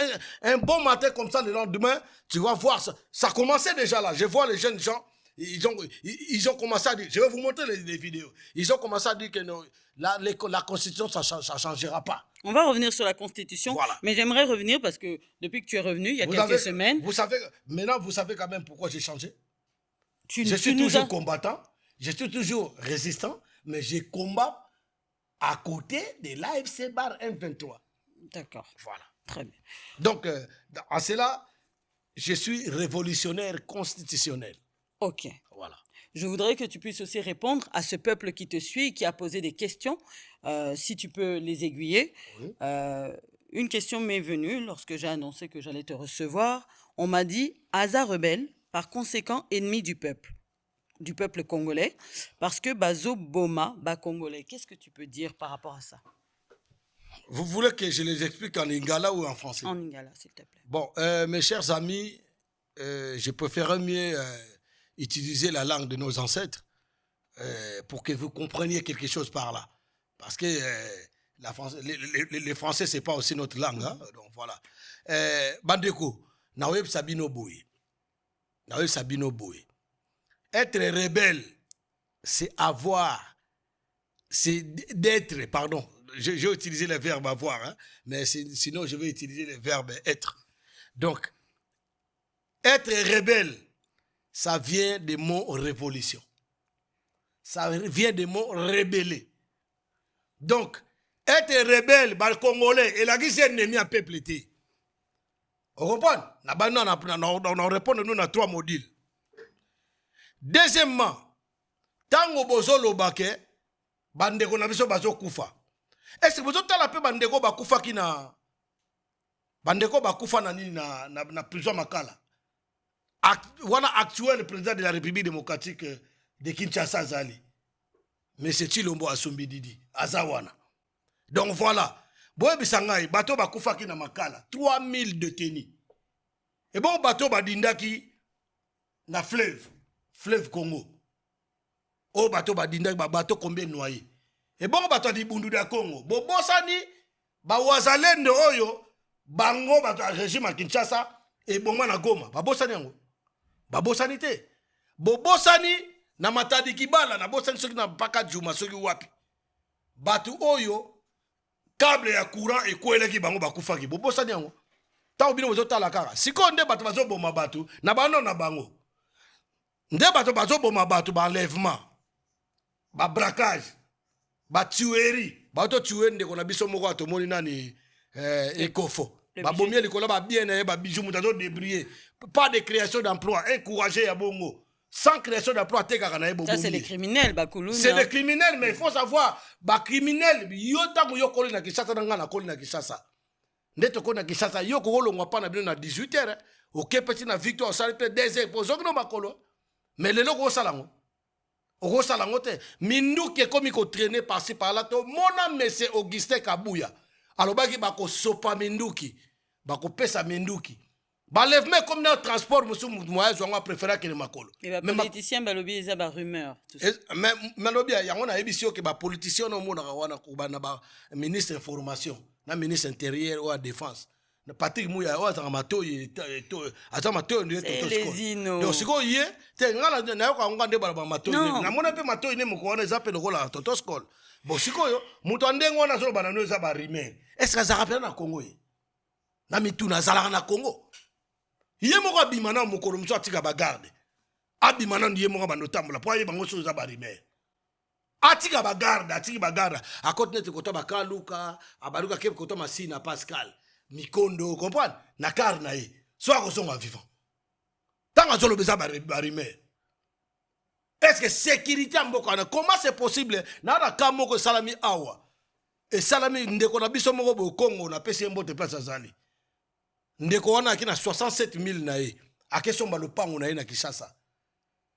un bon matin comme ça, le lendemain, tu vas voir ça. Ça commençait déjà là. Je vois les jeunes gens, ils ont commencé à dire, je vais vous montrer les vidéos. Ils ont commencé à dire que non, la Constitution, ça ne changera pas. On va revenir sur la Constitution, voilà. Mais j'aimerais revenir parce que depuis que tu es revenu, il y a quelques semaines... Maintenant, vous savez quand même pourquoi j'ai changé. Je suis toujours combattant, je suis toujours résistant, mais je combats à côté de l'AFC Bar M23. D'accord. Voilà. Très bien. Donc, en cela, je suis révolutionnaire constitutionnel. Ok. Voilà. Je voudrais que tu puisses aussi répondre à ce peuple qui te suit, qui a posé des questions, si tu peux les aiguiller. Oui. Une question m'est venue lorsque j'ai annoncé que j'allais te recevoir. On m'a dit « Asa rebelle, par conséquent ennemi du peuple ». du peuple congolais, parce que Bazo Boma, Congolais. Qu'est-ce que tu peux dire par rapport à ça? Vous voulez que je les explique en lingala ou en français? En lingala, s'il te plaît. Bon, mes chers amis, je préférerais mieux utiliser la langue de nos ancêtres pour que vous compreniez quelque chose par là. Parce que les Français, ce n'est pas aussi notre langue. Hein? Donc voilà. Bandeko, Naweb Sabino Boye. Naweb Sabino Boye. Être rebelle, c'est avoir, c'est d'être, pardon, j'ai utilisé le verbe avoir, hein, mais sinon je vais utiliser le verbe être. Donc, être rebelle, ça vient des mots révolution. Ça vient des mots rébeller. Donc, être rebelle, le Congolais, et la guise est ennemi à peuple. On comprend? On répond nous à 3 modules. Deuxièmement, tango bozo lobake, bandeko na biso bazo kufa. Est-ce que bozo tala pe bandeko ba kufa ki na bandeko ba kufa na nini na prison makala? Wana actuel président de la République démocratique de Kinshasa Zali. Mais c'est Chilombo Asumbi Didi, Azawana. Donc voilà. Boye bisangai, bateau ba kufa ki na makala, 3000 détenus. Et bon bateau ba dindaki na fleuve Congo. Oh bateau ba dindaki ba bateau combien noyé. Et bon bateau di bundu da Congo. Bo bosani ba wazalendo oyo bango bateau régime à Kinshasa et bon na Goma. Ba bosani yango. Ba bosani te. Bo bosani na matadi kibala na bosani soki na paka juma soki wapi. Batu oyo câble ya courant et kweleki bango bakufaki. Bo bosani yango. Ta obino bozo tala kaka. Siko nde bato bazo boma batu na bano na bango. Nde bato bazo boma batu ba enlèvement. Ba braquage. Ba tuerie. Bato tuer ndeko na biso moko atomoni nani ekofo. Ba bomie likolo ba bien ba bijou mutazo débrouiller. Pas de création d'emploi, encourager ya bongo. Sans création d'emploi, ça c'est les criminels, Bakuluna. C'est des criminels, mais il faut savoir, bah criminels, yota yo koli na Kinshasa na koli na Kinshasa. Ndeto ko na Kinshasa yo ko lo ngwa pa na bino na 18h. OK petit na victoire ça peut 2h pour zokno makolo. Mais le loko salango. Oko salango te. Minduki komi ko traîner par-ci par-là to mona monsieur Augustin Kabuya. Alors baki bako sopa Minduki. Bako pesa Minduki. Balèvement comme dans le transport, monsieur Moïse, on a préféré que les makolo. Mais les politiciens, balobi, ils ont des rumeurs. Mais lobby, il y a une émission que les politiciens ont un ministre de l'information, un ministre intérieur ou de la défense. Patrick Mouya, ou un amateur, donc si vous y êtes, c'est un peu amateur. Na mona pe mato ine moko na zape lokola toto skol. Bon sikoyo, muto ndengo wana zo banano za ba rimer. Est-ce que ça rappelle na Congo ye? Na mituna zalaka na Congo. Yé moko abimana mokolo muso atika bagarde. Abimana ndiye moko bandotambola po ye bango so za ba rimer. Atika bagarde, a côté koto bakaluka, abaluka ke koto Masina Pascal. Mikondo, comprendre? Na karna ye. Soit ko songa vivant. Tanga zolo beza ba rimer. Est-ce que sécurité mboko na comment c'est possible na na kamoko salami awa et salami ndeko na biso moko bo Congo na pesi mbote place azali ndeko wana kina 67000 na ye akesomba lopango na ye na Kinshasa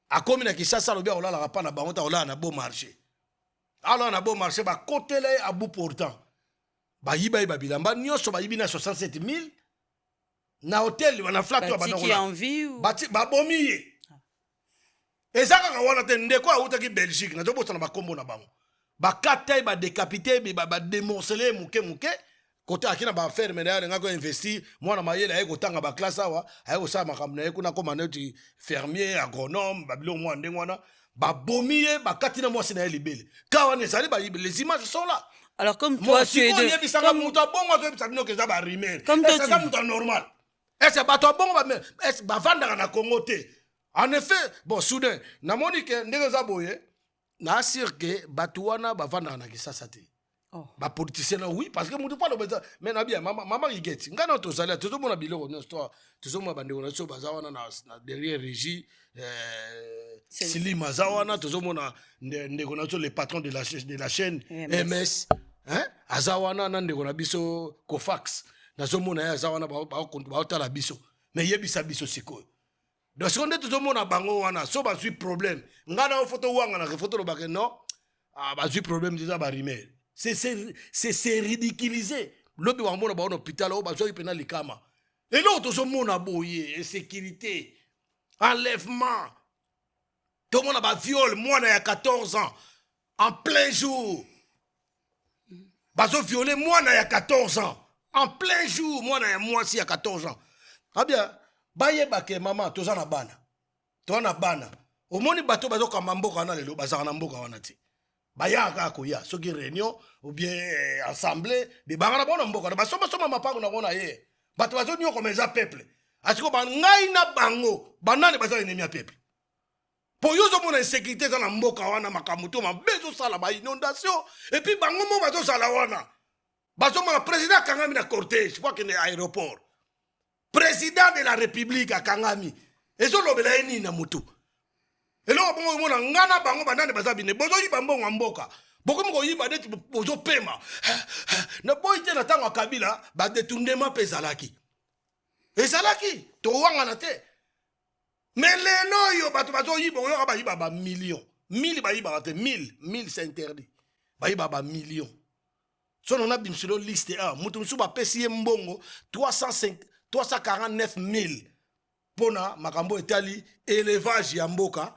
akomi na Kinshasa lobi olala rapa na bango ta olala na bon marché alors na bon marché ba kotele à bout portant ba yiba ba bilamba nyoso ba yibina 67000 na hôtel na flat ba qui en vie ou ba bomiye. Et ça, quand on a des quoi, on a dit Belgique, on a dit que on a combo na bango. Ba kata ba décapité, ba démonceler mouké. Côté à qui na ba faire, mais là, on a investi. Moi, na maïe là, autant à ba classe awa, ayo ça ma kamne, qu'on a commandé du fermier, agronome, babilo moi ndengwana, ba bomier, ba katina moi c'est na libelle. Quand on est allé, les images sont là. Alors comme toi, tu es comme toi, normal. Est-ce que ba toi bon, est-ce ba vendre na Congo te? En effet, bon, soudain, na monike ndenge za boye, na assure que batouana ba vanda na Kinshasa te. Oh. Ba politicien oui parce que mutu pas le besoin. Mais na bien mama rigeti. Ngana to sala tout mona biloko no histoire. Tout mona bande na so bazawana na derrière régie Sili Mazawana, tout mona ndeko na so les patrons de la chaîne MS. Hein? Azawana na ndeko na biso Kofax. Na so mona ya azawana ba tala biso. Mais yebisa biso siko. donc ce qu'on est toujours mon bango wana so ba suis problème ngana photo wanga na photo lo ba non ah ba suis problème déjà ba rimer c'est ridiculisé lobi wa mona ba on hôpital o ba so ipena likama et l'autre toujours mon aboye sécurité enlèvement tout le monde a viol moi na 14 ans en plein jour bazo violé moi na 14 ans en plein jour moi na moi si à 14 ans ah bien baye bake maman toza na bana omoni bato bazo kamba mboka na lelo bazaka na mboka wana ti baya ka koya soki réunion ou bien assemblée de bangana bona mboka ba soma mapango na bona ye bato bazo nyo comme ça peuple asiko ba ngai na bango banane baza ennemi ya peuple po yozo mona insécurité za na mboka wana makamuto mabezo sala ba inondation et puis bango mo bazo sala wana bazo mona président Kangami na cortège je crois que na aéroport président de la république à Kangami ezo lobela eni na mutu elo bongo mona ngana bango banane baza bine bozo yiba mbongo mboka boko mko yiba deti bozo pema na boite na tango Kabila ba détournement pezalaki ezalaki to wanga na te mais lelo yo bato bazo yiba yo ba yiba ba millions 1000 ba yiba te 1000 c'est interdit ba yiba ba millions son on a bimsilo liste a mutu msuba pesi mbongo 349 000 pona makambo etali élevage ya mboka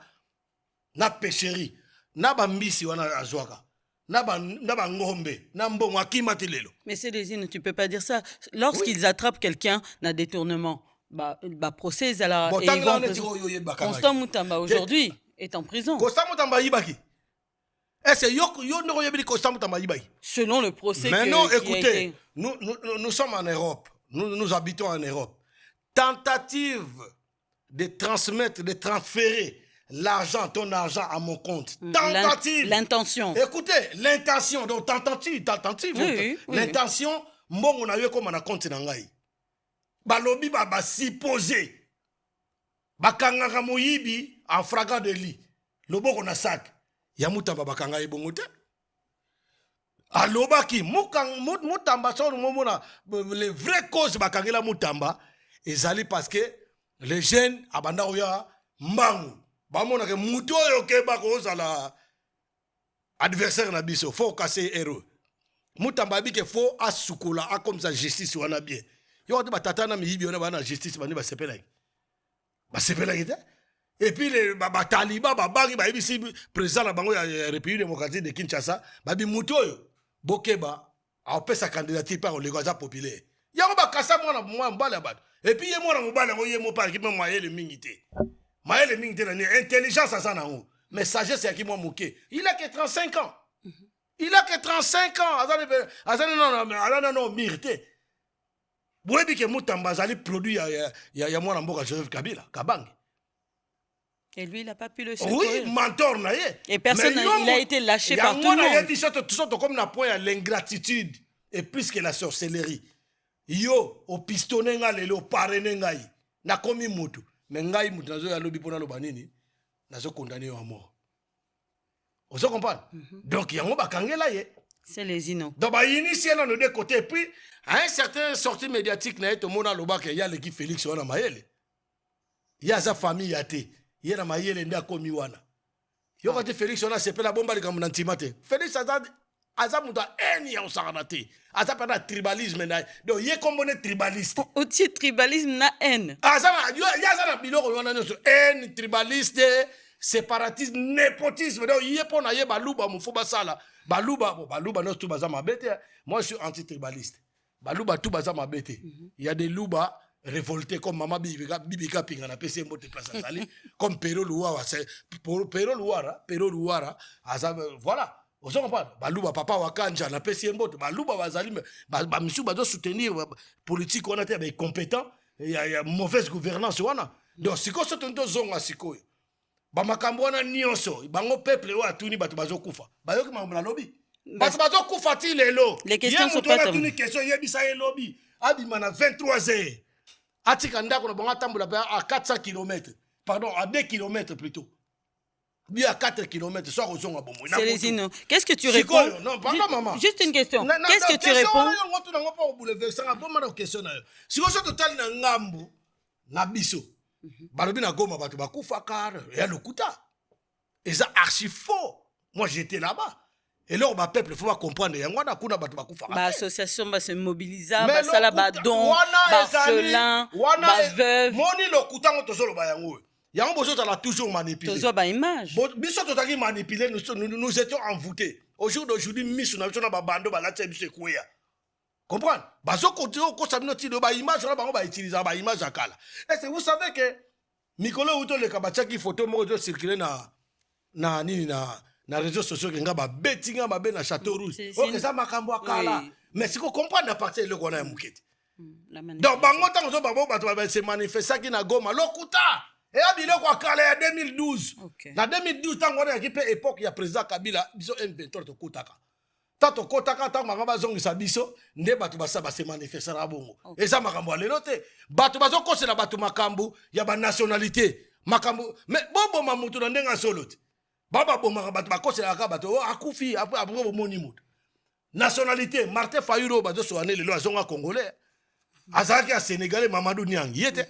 na pêcherie na bambisi wana azwaka na ba ngombe na mbongo akimati lelo. Mais c'est des îles, tu peux pas dire ça. Lorsqu'ils attrapent quelqu'un na détournement, bah procès à la Constant Mutamba aujourd'hui est en prison. Constant Mutamba yibaki. Est-ce yo no yebili Constant Mutamba yibaki? Selon le procès mais non, écoutez, nous sommes en Europe. Nous habitons en Europe. Tentative de transmettre, de transférer l'argent, ton argent à mon compte. Tentative. L'intention. Écoutez, l'intention. Donc, tentative. Oui. L'intention, mbongo na yo comme na compte na ngai. Balobi ba supposé. Bakanga moyibi en flagrant délit. Loboko na sac. Ya mutamba bakanga ebongo te. Alobaki mutamba so mona les vraies causes bakangela mutamba ezali parce que les jeunes abanda oya mbangu bamona ke muto yo ke bako zala adversaire na biso faut casser héros mutamba bike faut asukola a comme ça justice wana bien yo ba tata na miyibi ona bana justice bani ba sepela ite et puis les taliban babangi ba ibisi président la bango ya République démocratique de Kinshasa babi muto yo Bokeba a opé sa candidature par le Gaza populaire. Yango ba kasa moi mbala bat. Et puis yemo na mbala ngo yemo par qui même moyen le mingité. Moyen le mingité na intelligence ça na ngo. Mais sagesse ya ki moi moké. Il a que 35 ans. Il a que 35 ans. Azana non mirité. Boyebi ke mutamba zali produit ya mwana mboka Joseph Kabila, Kabange. Et lui, il n'a pas pu le secourir. Oui, mentor na ye. Et personne, il a été lâché par tout le monde. Il y a comme na point à l'ingratitude et plus que la sorcellerie. Yo, au pistonné nga lelo, parrainé ngai. Na komi mutu. Mais ngai mutu nazo ya lobi pona loba nini. Nazo condamné à mort. Vous comprenez? Donc, il y a un bakangela ye. C'est les inons. Donc, il initié dans nos deux côtés. Et puis, à un certain sortie médiatique, il y a l'équipe Félix Wana Maël. Il y a sa famille yaté. Il y a Maël nda komi wana. Yo quand Félix Wana c'est pas la bombe comme nantimate. Félix Azam muta eni ya usaganate. Azam pas tribalisme na. Donc il est comme on est tribaliste. Au-dessus tribalisme na haine. Azam yo ya za na biloko wana nso haine tribaliste, séparatisme, népotisme. Donc il est pour na ye baluba mufuba sala. Baluba no tout baza mabete. Moi je suis anti-tribaliste. Baluba tout baza mabete. Il y a des louba révoltés comme Maman Bibika Pingana PC Mbote Place Sali comme Pero Louara c'est Pero Louara voilà vous comprenez baluba papa wakanja na PC Mbote baluba bazali ba misu bazo soutenir politique on a été avec compétent il y a mauvaise gouvernance wana donc siko sotonto zonga siko ba makambo wana nyonso bango peuple wa tuni bato bazo kufa bayoki mambo na lobby bato bazo kufa ti lelo les questions sont pas terminées une question yebisa ye lobby abimana 23 heures Atika ndako na bonga tambola à 400 km. Pardon, à 2 km plutôt. Bien à 4 km, soit aux gens à bon. C'est les inons. Qu'est-ce que tu réponds? Non, pardon maman. Juste une question. Qu'est-ce que tu réponds? Si vous êtes total na ngambu, na biso, balobi na Goma bato bakufa car ya lokuta. Et ça archi faux. Moi j'étais là-bas. Et là, le peuple, il faut comprendre. Il y a un coup association va se mobiliser, va sala ba don, ba orphelin, ba veuve. Moni le kutango tozolo ba yango. Yango bozo tala toujours manipulé. Tozo ba image. Biso tozaki manipulé, nous étions envoûtés. Au jour d'aujourd'hui, misu na biso na ba bando ba latia bisoekuya. Comprendre? Bazo continuer ko sabino ti do ba image na bango ba utiliser ba image akala. Est-ce que vous savez que Mikolo Uto le kabachaki photo mo zo circuler na nini na réseaux sociaux qui nga ba bettinga ba na Château Rouge. OK ça makambo akala. Mais si ko comprendre à partir le kona ya muketi. Donc bango tango zo babo bato ba se manifester ki na Goma lokuta. Et abilo ko akala ya 2012. Na 2012 tango na ki pe époque ya président Kabila biso M23 to kotaka. Tato kotaka tango manga bazongisa biso nde bato ba se manifester na bongo. Et ça makambo lelo te. Bato bazo kosela bato makambo ya ba nationalité. Makambo mais bobo mamutu na ndenga solo te. Baba bomaka bato bakosela ka bato akufi après bomoni mutu. Nationalité Martin Fayulu bato soane lelo azonga congolais. Azaki a sénégalais Mamadou Niang yete.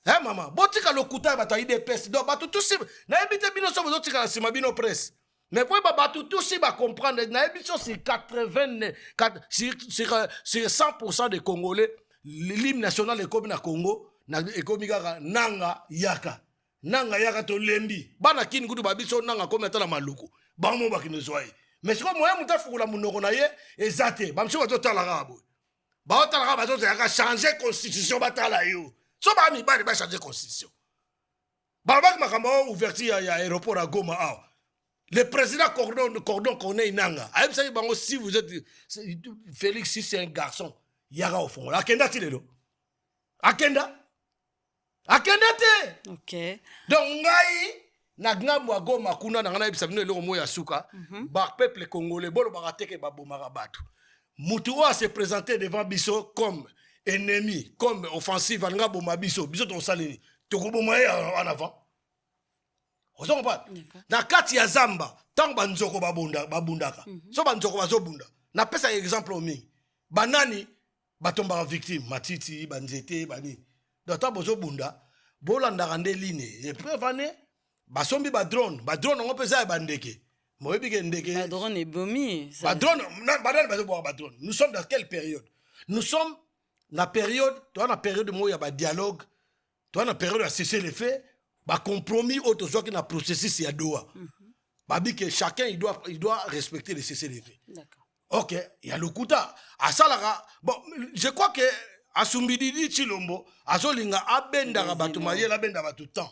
Hein maman, botika lokuta bato IDPS do bato tous na ebite bino so botika la sima bino presse. Mais pour bato tous ba comprendre na ebite sur 100% des Congolais l'hymne national est na Congo na ekomi kaka nanga yaka. Nanga yaka to lembi bana kini kutu babiso nanga comme atala maluku bamo bakino zoye mais siko moya muta fukula munoko na ye ezate bamso bato tala rabo ba tala rabo bato yaka changer constitution batala yo so ba mi ba changer constitution ba makambo ouverture ya aéroport à Goma ah le président cordon connaît nanga aime ça bango si vous êtes Félix si c'est un garçon yaka au fond akenda tilelo akenda akendete. OK. Donc ngai na ngambo Goma kuna na ngana ebisa bino eloko moya suka ba peuple congolais bolo barateke ba bomaka bato. Mutu a se présenter devant biso comme ennemi, comme offensive nga boma biso to sali to ko boma en avant. On s'en pas. Na kati ya Zamba tant banzoko babundaka. So banzoko bazobunda. Na pesa exemple omi. Banani batomba victime matiti banzete bani. Dota bozo bunda bolanda rande line et prévané basombi ba drone ngo pesa ba ndeke moyebi ke ndeke ba drone est bomi ba drone ba bazo boire ba drone. Nous sommes dans quelle période? Nous sommes la période mo ya ba dialogue na période à cesser les faits ba compromis auto soit qui na processus ya Doha ba bi que chacun il doit respecter les cesser les faits. D'accord. OK, il y a le kuta asalara bon je crois que Asumbididi Chilombo, azolinga abenda rabatu mayela benda batu temps.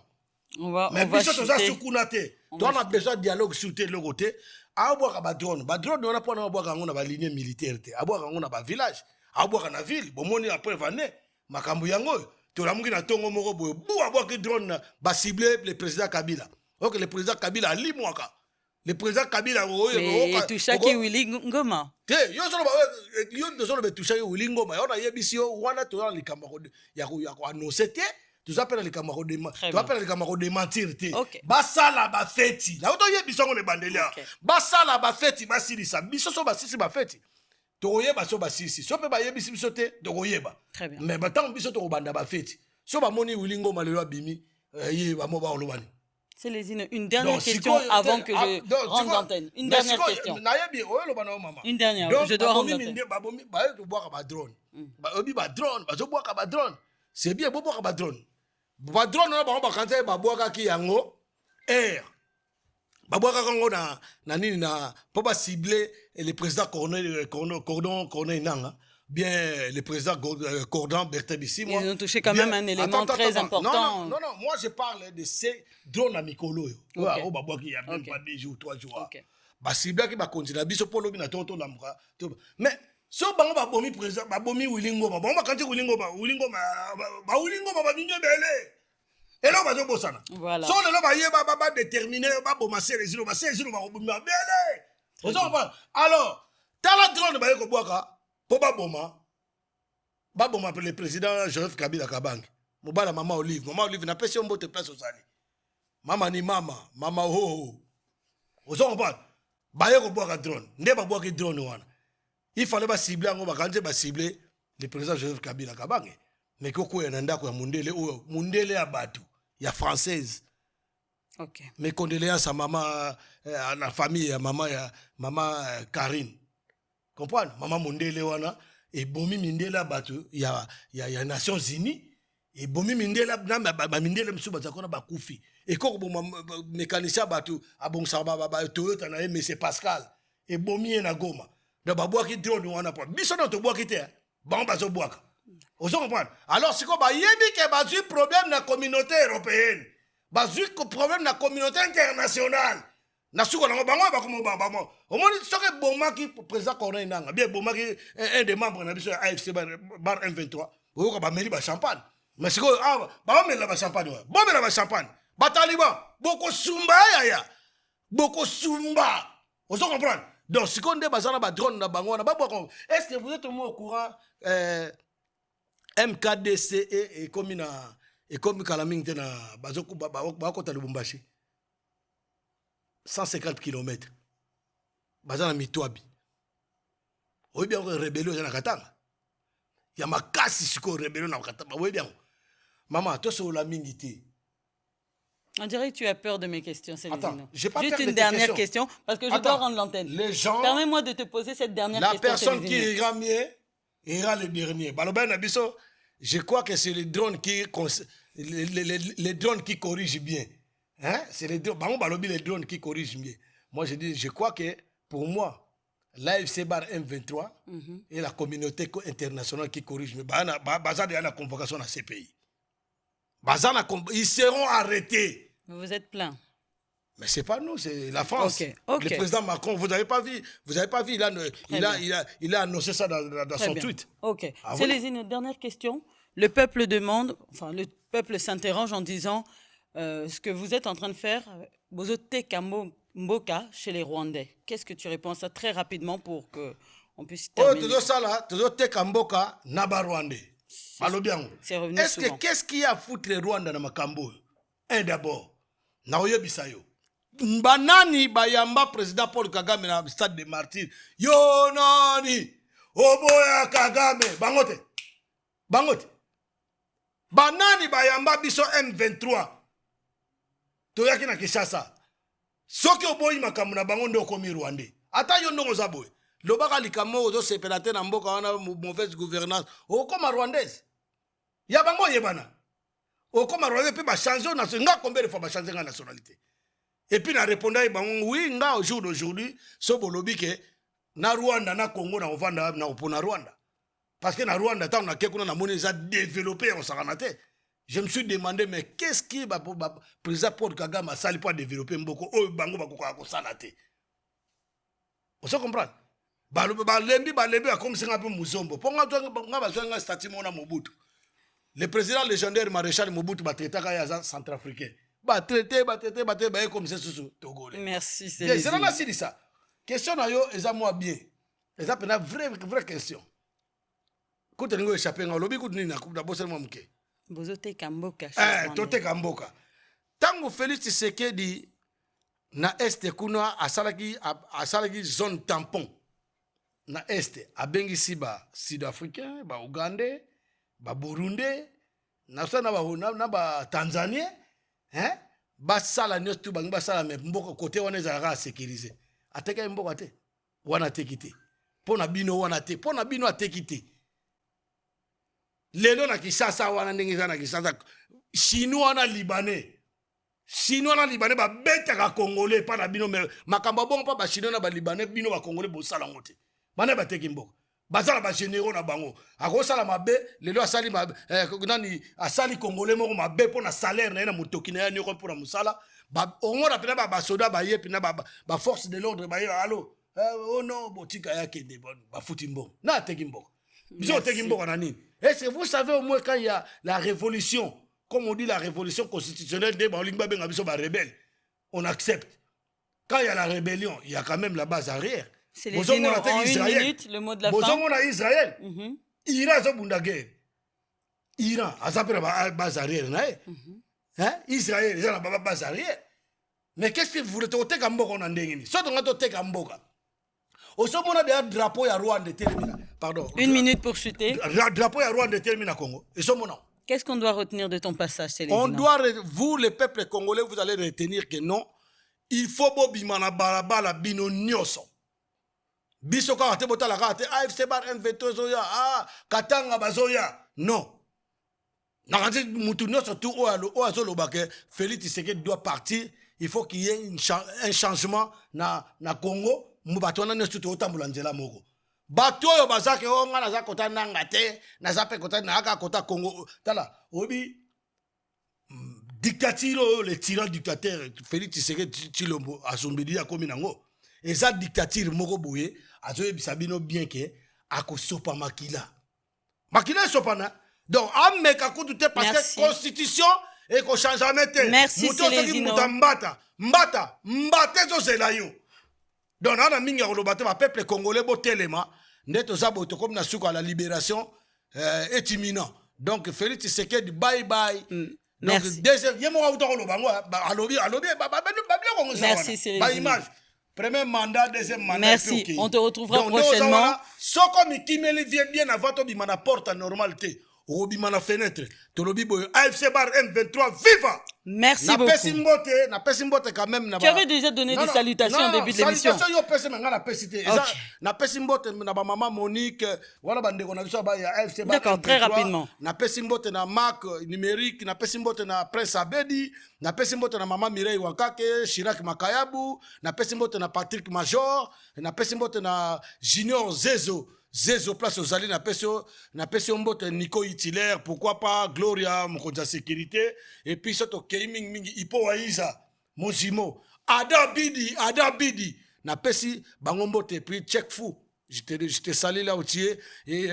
On va chuter. On a besoin de dialogue sur le côté. Aboka ba drone. Ba drone on a pas na boka ngona ba ligne militaire te. Aboka ngona ba village. Aboka na ville. Bomoni après vané. Makambu yango. To la mungi na tongo moko boyo. Bu aboka drone ba cibler le président Kabila. OK, le président Kabila ali mwaka. Le président Kabila mais touchaki Willy Ngoma te yo solo be touchaki Willy Ngoma yo na yebisio wana to na likamako ya ko annoncer te to appelle likamako de to appelle likamako de mentir te basala ba feti na to yebisio ngone bandelia basala ba feti basilisa biso so basisi ba feti to yeba so basisi so pe ba yebisi biso te to yeba mais batango biso to banda ba feti so ba moni Willy Ngoma lelo bimi ye ba mo ba olobani. C'est une dernière question avant que je rentre l'antenne. Une dernière question. Une dernière, je dois rendre l'antenne. C'est bien, ba drone. Ba drone, on va canter ba boaka ki yango air. Ba boaka kango na nini na pour pas cibler le président Corneille Nanga. Bien, le président Cordon Berthe-Bissi. Ils ont touché quand même un élément très important. Non, moi je parle de ces drones à Mikolo. Il y a même pas 2 jours, 3 jours. Bah, si bien qu'il va continuer, biso polo bina tonto lambra. Mais, si on va bomi président, va bomi Willy Ngoma, on va canter Willy Ngoma va venir belé. Et là, on va dire Bossana. Voilà. Si on va déterminer, on va bomasser les îles, on va bomi belé. Alors, t'as la drone, bah, y'a pour baboma le président Joseph Kabila Kabange mobala mama Olive na pesi mbote place osali mama ni mama ho ozo pas ba yeko boka drone nde ba boka drone wana il fallait ba cibler ngo ba kanje ba cibler le président Joseph Kabila Kabange mais koko ya ndako ya mundele oyo mundele ya bato ya française. OK. Mes condoléances à maman, à la famille, à maman Karine. Comprends? Maman Mundele wana et bomi mindela batu ya Nations Unies et bomi mindela na mindela msu bazakona bakufi. Et ko mécanicien batu abongsa ba Toyota na MC Pascal et bomi na Goma. Da babwaki drone wana pa. Biso na to bwaki te. Ba bazo bwaka. Ozo comprendre? Alors c'est quoi ba yebi ke bazu problème na communauté européenne. Bazui problème na communauté internationale. Na suko na bango ba komo ba mo. O moni soke bomaki président Corneille nanga. Bien bomaki un des membres na biso AFC bar M23. O ko ba meli ba champagne. Mais siko ba meli ba champagne. Ba meli ba champagne. Ba taliban boko sumba ya. Boko sumba. Ozo comprendre? Donc siko nde bazana ba drone na bango na ba boko. Est-ce que vous êtes au courant MKDCE et comme et comme Kalaming tena bazoko bakota Lubumbashi 150 km bazana mitwabi oyi bien rébellion na Katanga ya makasi siko rébellion na Katanga oyi bien maman to so la mingité. On dirait que tu as peur de mes questions, Célestino. Attends, j'ai pas juste peur une de tes dernière questions. question parce que je dois rendre l'antenne. Les gens, permets-moi de te poser cette dernière la question. La personne Célestino. qui ira mieux ira le dernier. Baloba Nabiso, je crois que c'est les drones qui les drones qui corrigent bien. Hein? C'est les drones qui corrigent bien. Moi, je crois que pour moi, l'AFC bar M23 et la communauté internationale qui corrige mieux. Bazar a la convocation à ces pays. Ils seront arrêtés. Vous êtes plein. Mais c'est pas nous, c'est la France. Okay. Le président Macron, vous n'avez pas vu, il a annoncé ça dans son tweet. Ok. Ah, c'est oui? une dernière question. Le peuple demande, enfin le peuple s'interroge en disant ce que vous êtes en train de faire, Bozote Mboka chez les Rwandais. Qu'est-ce que tu réponds à ça très rapidement pour qu'on puisse terminer? Mboka naba Rwandais. C'est revenu Est-ce souvent. que qu'est-ce qu'il y a à foutre les Rwandais dans Makambo? Un d'abord, Naoye Bisayo. Banani bayamba président Paul Kagame na stade de martyrs. Yo nani Oboya Kagame bangote. Banani bayamba biso M23. Toyaki na Kinshasa. Soki oboyi makambo na bango ndo komi Rwandais. Ata yo ndongo za boye. Lobaka likamo ozo sepelate na mboka wana mauvaise gouvernance. Okoma Rwandaise. Ya bango yebana. Okoma Rwandais pe ba changer nationalité. Combien de fois ba changer la nationalité? Et puis, na répondait, oui, au jour d'aujourd'hui, so bolobi ke na Rwanda, na Congo, na Ovanda, na Opona Rwanda. Parce que na Rwanda, tant na kekuna na moni a développé en Saranate. Je me suis demandé, mais qu'est-ce qui va président Paul Kagame a sali pour développer mboko, oh, bango bakoko ko salate. On se comprend? Balembi, comme si on a peu muzombo. Pour nga bazonga statut mona Mobutu. Le président légendaire maréchal Mobutu va traiter kaya centrafricain. Traité, comme c'est sous Togolais. Merci, c'est là c'est ça. Question na yo eza moi bien. Eza pena vraie question. Kote ngo échapper nga lobi kote ni na coupe d'abord seulement mke. Bozote Kamboka. Tote Kamboka. Tango Félix Tshisekedi na est kuna asalaki zone tampon. Na est abengisi ba Sud-Africain, ba Ougandais, ba Burundais, na ba Tanzanien. Hein? Basala nyotu bangi basala me mboko côté wana ezalaka sécurisé. Ateka mboko te. Wana tekite. Pona bino wana te. Pona bino atekite. Lelo na Kinshasa wana ndenge na Kinshasa. Chinois na Libanais. Chinois na Libanais ba betaka Congolais pa na bino me makambo bon pa ba Chinois na ba Libanais bino ba Congolais bo sala ngote. Bana ba teki mboko. Bazala ba généraux na bango. Ako sala mabe, lelo asali mabe, nani asali Congolais moko mabe pona salaire na motoki na nyoko pona musala. Ba omona pena ba soda ba ye pena ba force de l'ordre ba ye allo. Oh non, botika yake de ba futimbo. Na tekimbo. Biso tekimbo na nini? Est-ce que vous savez au moins quand il y a la révolution, comme on dit la révolution constitutionnelle de Baolingba benga biso ba rebelle, on accepte. Quand il y a la rébellion, il y a quand même la base arrière. C'est les dîners en une minute, le mot de la fin. Bozongo na Israël. Iran zo bunda guerre. Iran azapera base arrière na hein? Israël ils ont la base arrière. Mais qu'est-ce que vous voulez teka mboko na ndengini? Soto ngato teka mboka. Osomona de drapeau ya Rwanda termina. pardon. 1 minute pour chuter. Drapeau ya Rwanda termine à Congo. Et ce moment. Qu'est-ce qu'on doit retenir de ton passage, Célézina? On doit, vous, les peuples congolais, vous allez retenir que non, il faut bobimana balabala bino nyoso. Biso ka ate botala ka ate AFC bar M23 zoya, Katanga bazoya. Non. Nakati mutu nyoso tout o azolo bake, Félix Tshisekedi doit partir. Il faut qu'il y ait un changement na Congo. Mubatona nyoso tout otambula nzela moko. Bato yo bazake o nga naza kota nanga te, naza pe kota nanga kota Congo. Tala, obi dictature le tyran dictateur Félix Tshisekedi Tshilombo asombeli ya komi nango. Eza dictature moko boye, azoye bisabino bien que akosopa makila. Makila sopana. Donc ameka kutu te parce que constitution et ko change jamais te. Merci Célézino. Mbate zo zelayo. Donc on a mingi kolobate ba peuple congolais bo telema. Neto zabo to comme na suko à la libération est imminent. Donc Félix Tshisekedi bye bye. Merci. Donc deuxième yemo auto koloba ngo alobi merci Célézino. Ba image. Premier mandat, deuxième mandat. Merci. Okay. On te retrouvera donc, prochainement. Soko Mikimeli vient bien avant to bimana porte à normalité. Robimana fenêtre. Tolobi boy AFC bar M23 viva. Merci beaucoup. Na pesimbote quand même. Tu avais déjà donné des salutations au début de l'émission. Salutations yo pesi nga na pesité. Na pesimbote na ba maman Monique wala bande ko na biso ba ya AFC bar. D'accord, très rapidement. Na pesimbote na Marc numérique, na pesimbote na Prince Abedi, na pesimbote na maman Mireille Wankake, Chirac Makayabu, na pesimbote na Patrick Major, na pesimbote na Junior Zezo place aux alliés na pesio mbote Nico Itilaire, pourquoi pas Gloria Mokonza sécurité et puis surtout Keiming Mingi Ipo Waiza Mojimo Ada Bidi na pesi bango mbote et puis check fou je te salue là où tu es et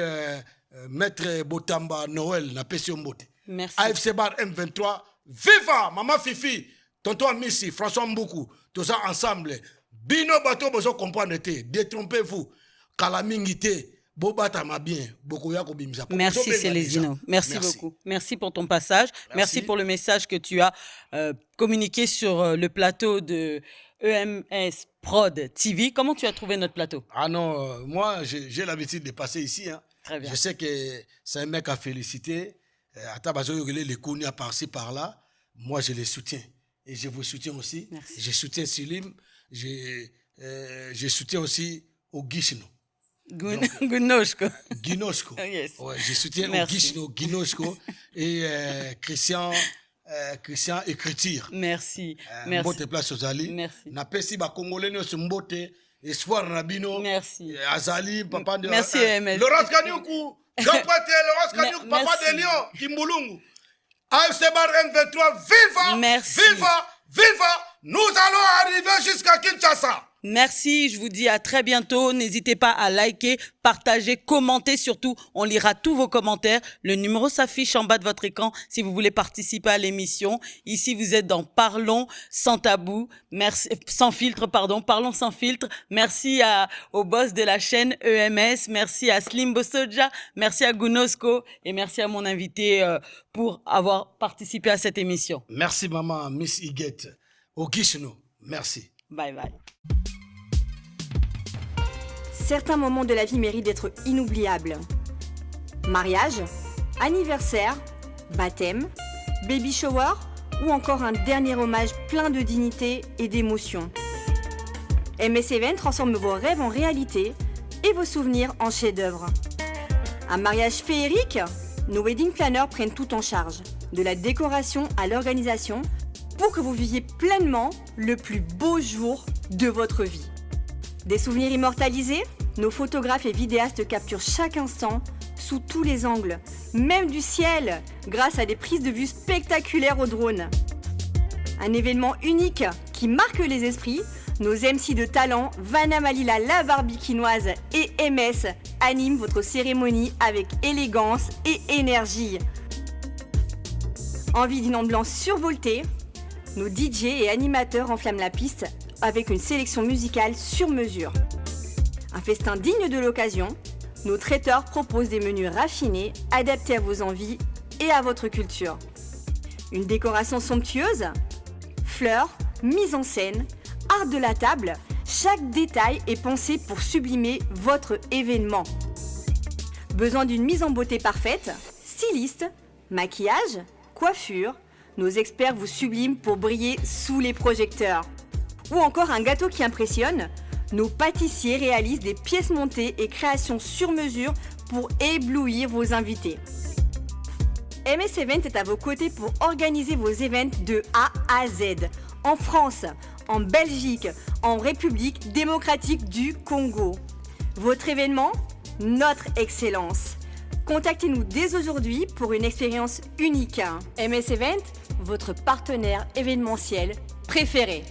maître Botamba Noël na pesio mbote. Merci. AFC bar M23 viva maman Fifi tonton Missy François Mboukou tous ça ensemble bino bato bozo comprendre te détrompez-vous. Merci Célézino. Merci beaucoup. Merci pour ton passage. Merci pour le message que tu as communiqué sur le plateau de EMS Prod TV. Comment tu as trouvé notre plateau? Ah non, moi j'ai l'habitude de passer ici. Hein. Très bien. Je sais que c'est un mec à féliciter. Les Kounia par-ci par-là. Moi je les soutiens. Et je vous soutiens aussi. Merci. Je soutiens Silim. Je soutiens aussi au Gishno. Gunoshko. Yes. Ouais, je soutiens au Guinoshko et Christian Écriture. Merci. Mbote place aux Ali. Merci. Na pesi ba Congolais no se mbote espoir Rabino. Merci. Azali papa de Merci MS. Laurence Kanyuku. Jean-Poité Laurence Kanyuku papa de Lyon Kimbulungu. AFC bar M23 viva. Merci. Viva. Nous allons arriver jusqu'à Kinshasa. Merci, je vous dis à très bientôt. N'hésitez pas à liker, partager, commenter surtout. On lira tous vos commentaires. Le numéro s'affiche en bas de votre écran si vous voulez participer à l'émission. Ici, vous êtes dans Parlons sans tabou. Merci, sans filtre, pardon. Parlons sans filtre. Merci au boss de la chaîne EMS. Merci à Slim Bosoja. Merci à Gunosco. Et merci à mon invité pour avoir participé à cette émission. Merci maman, Miss Iguette. Au Gishno. Merci. Bye bye. Certains moments de la vie méritent d'être inoubliables. Mariage, anniversaire, baptême, baby shower ou encore un dernier hommage plein de dignité et d'émotion. MS Event transforme vos rêves en réalité et vos souvenirs en chefs-d'œuvre. Un mariage féerique, nos wedding planners prennent tout en charge, de la décoration à l'organisation, pour que vous viviez pleinement le plus beau jour de votre vie. Des souvenirs immortalisés, nos photographes et vidéastes capturent chaque instant sous tous les angles, même du ciel, grâce à des prises de vue spectaculaires au drone. Un événement unique qui marque les esprits, nos MC de talent, Vanna Malila la Barbikinoise et MS animent votre cérémonie avec élégance et énergie. Envie d'une ambiance survoltée, nos DJ et animateurs enflamment la piste avec une sélection musicale sur mesure. Un festin digne de l'occasion, nos traiteurs proposent des menus raffinés, adaptés à vos envies et à votre culture. Une décoration somptueuse, fleurs, mise en scène, art de la table, chaque détail est pensé pour sublimer votre événement. Besoin d'une mise en beauté parfaite? Styliste, maquillage, coiffure, nos experts vous subliment pour briller sous les projecteurs. Ou encore un gâteau qui impressionne? Nos pâtissiers réalisent des pièces montées et créations sur mesure pour éblouir vos invités. MS Event est à vos côtés pour organiser vos events de A à Z, en France, en Belgique, en République démocratique du Congo. Votre événement? Notre excellence. Contactez-nous dès aujourd'hui pour une expérience unique. MS Event, votre partenaire événementiel préféré.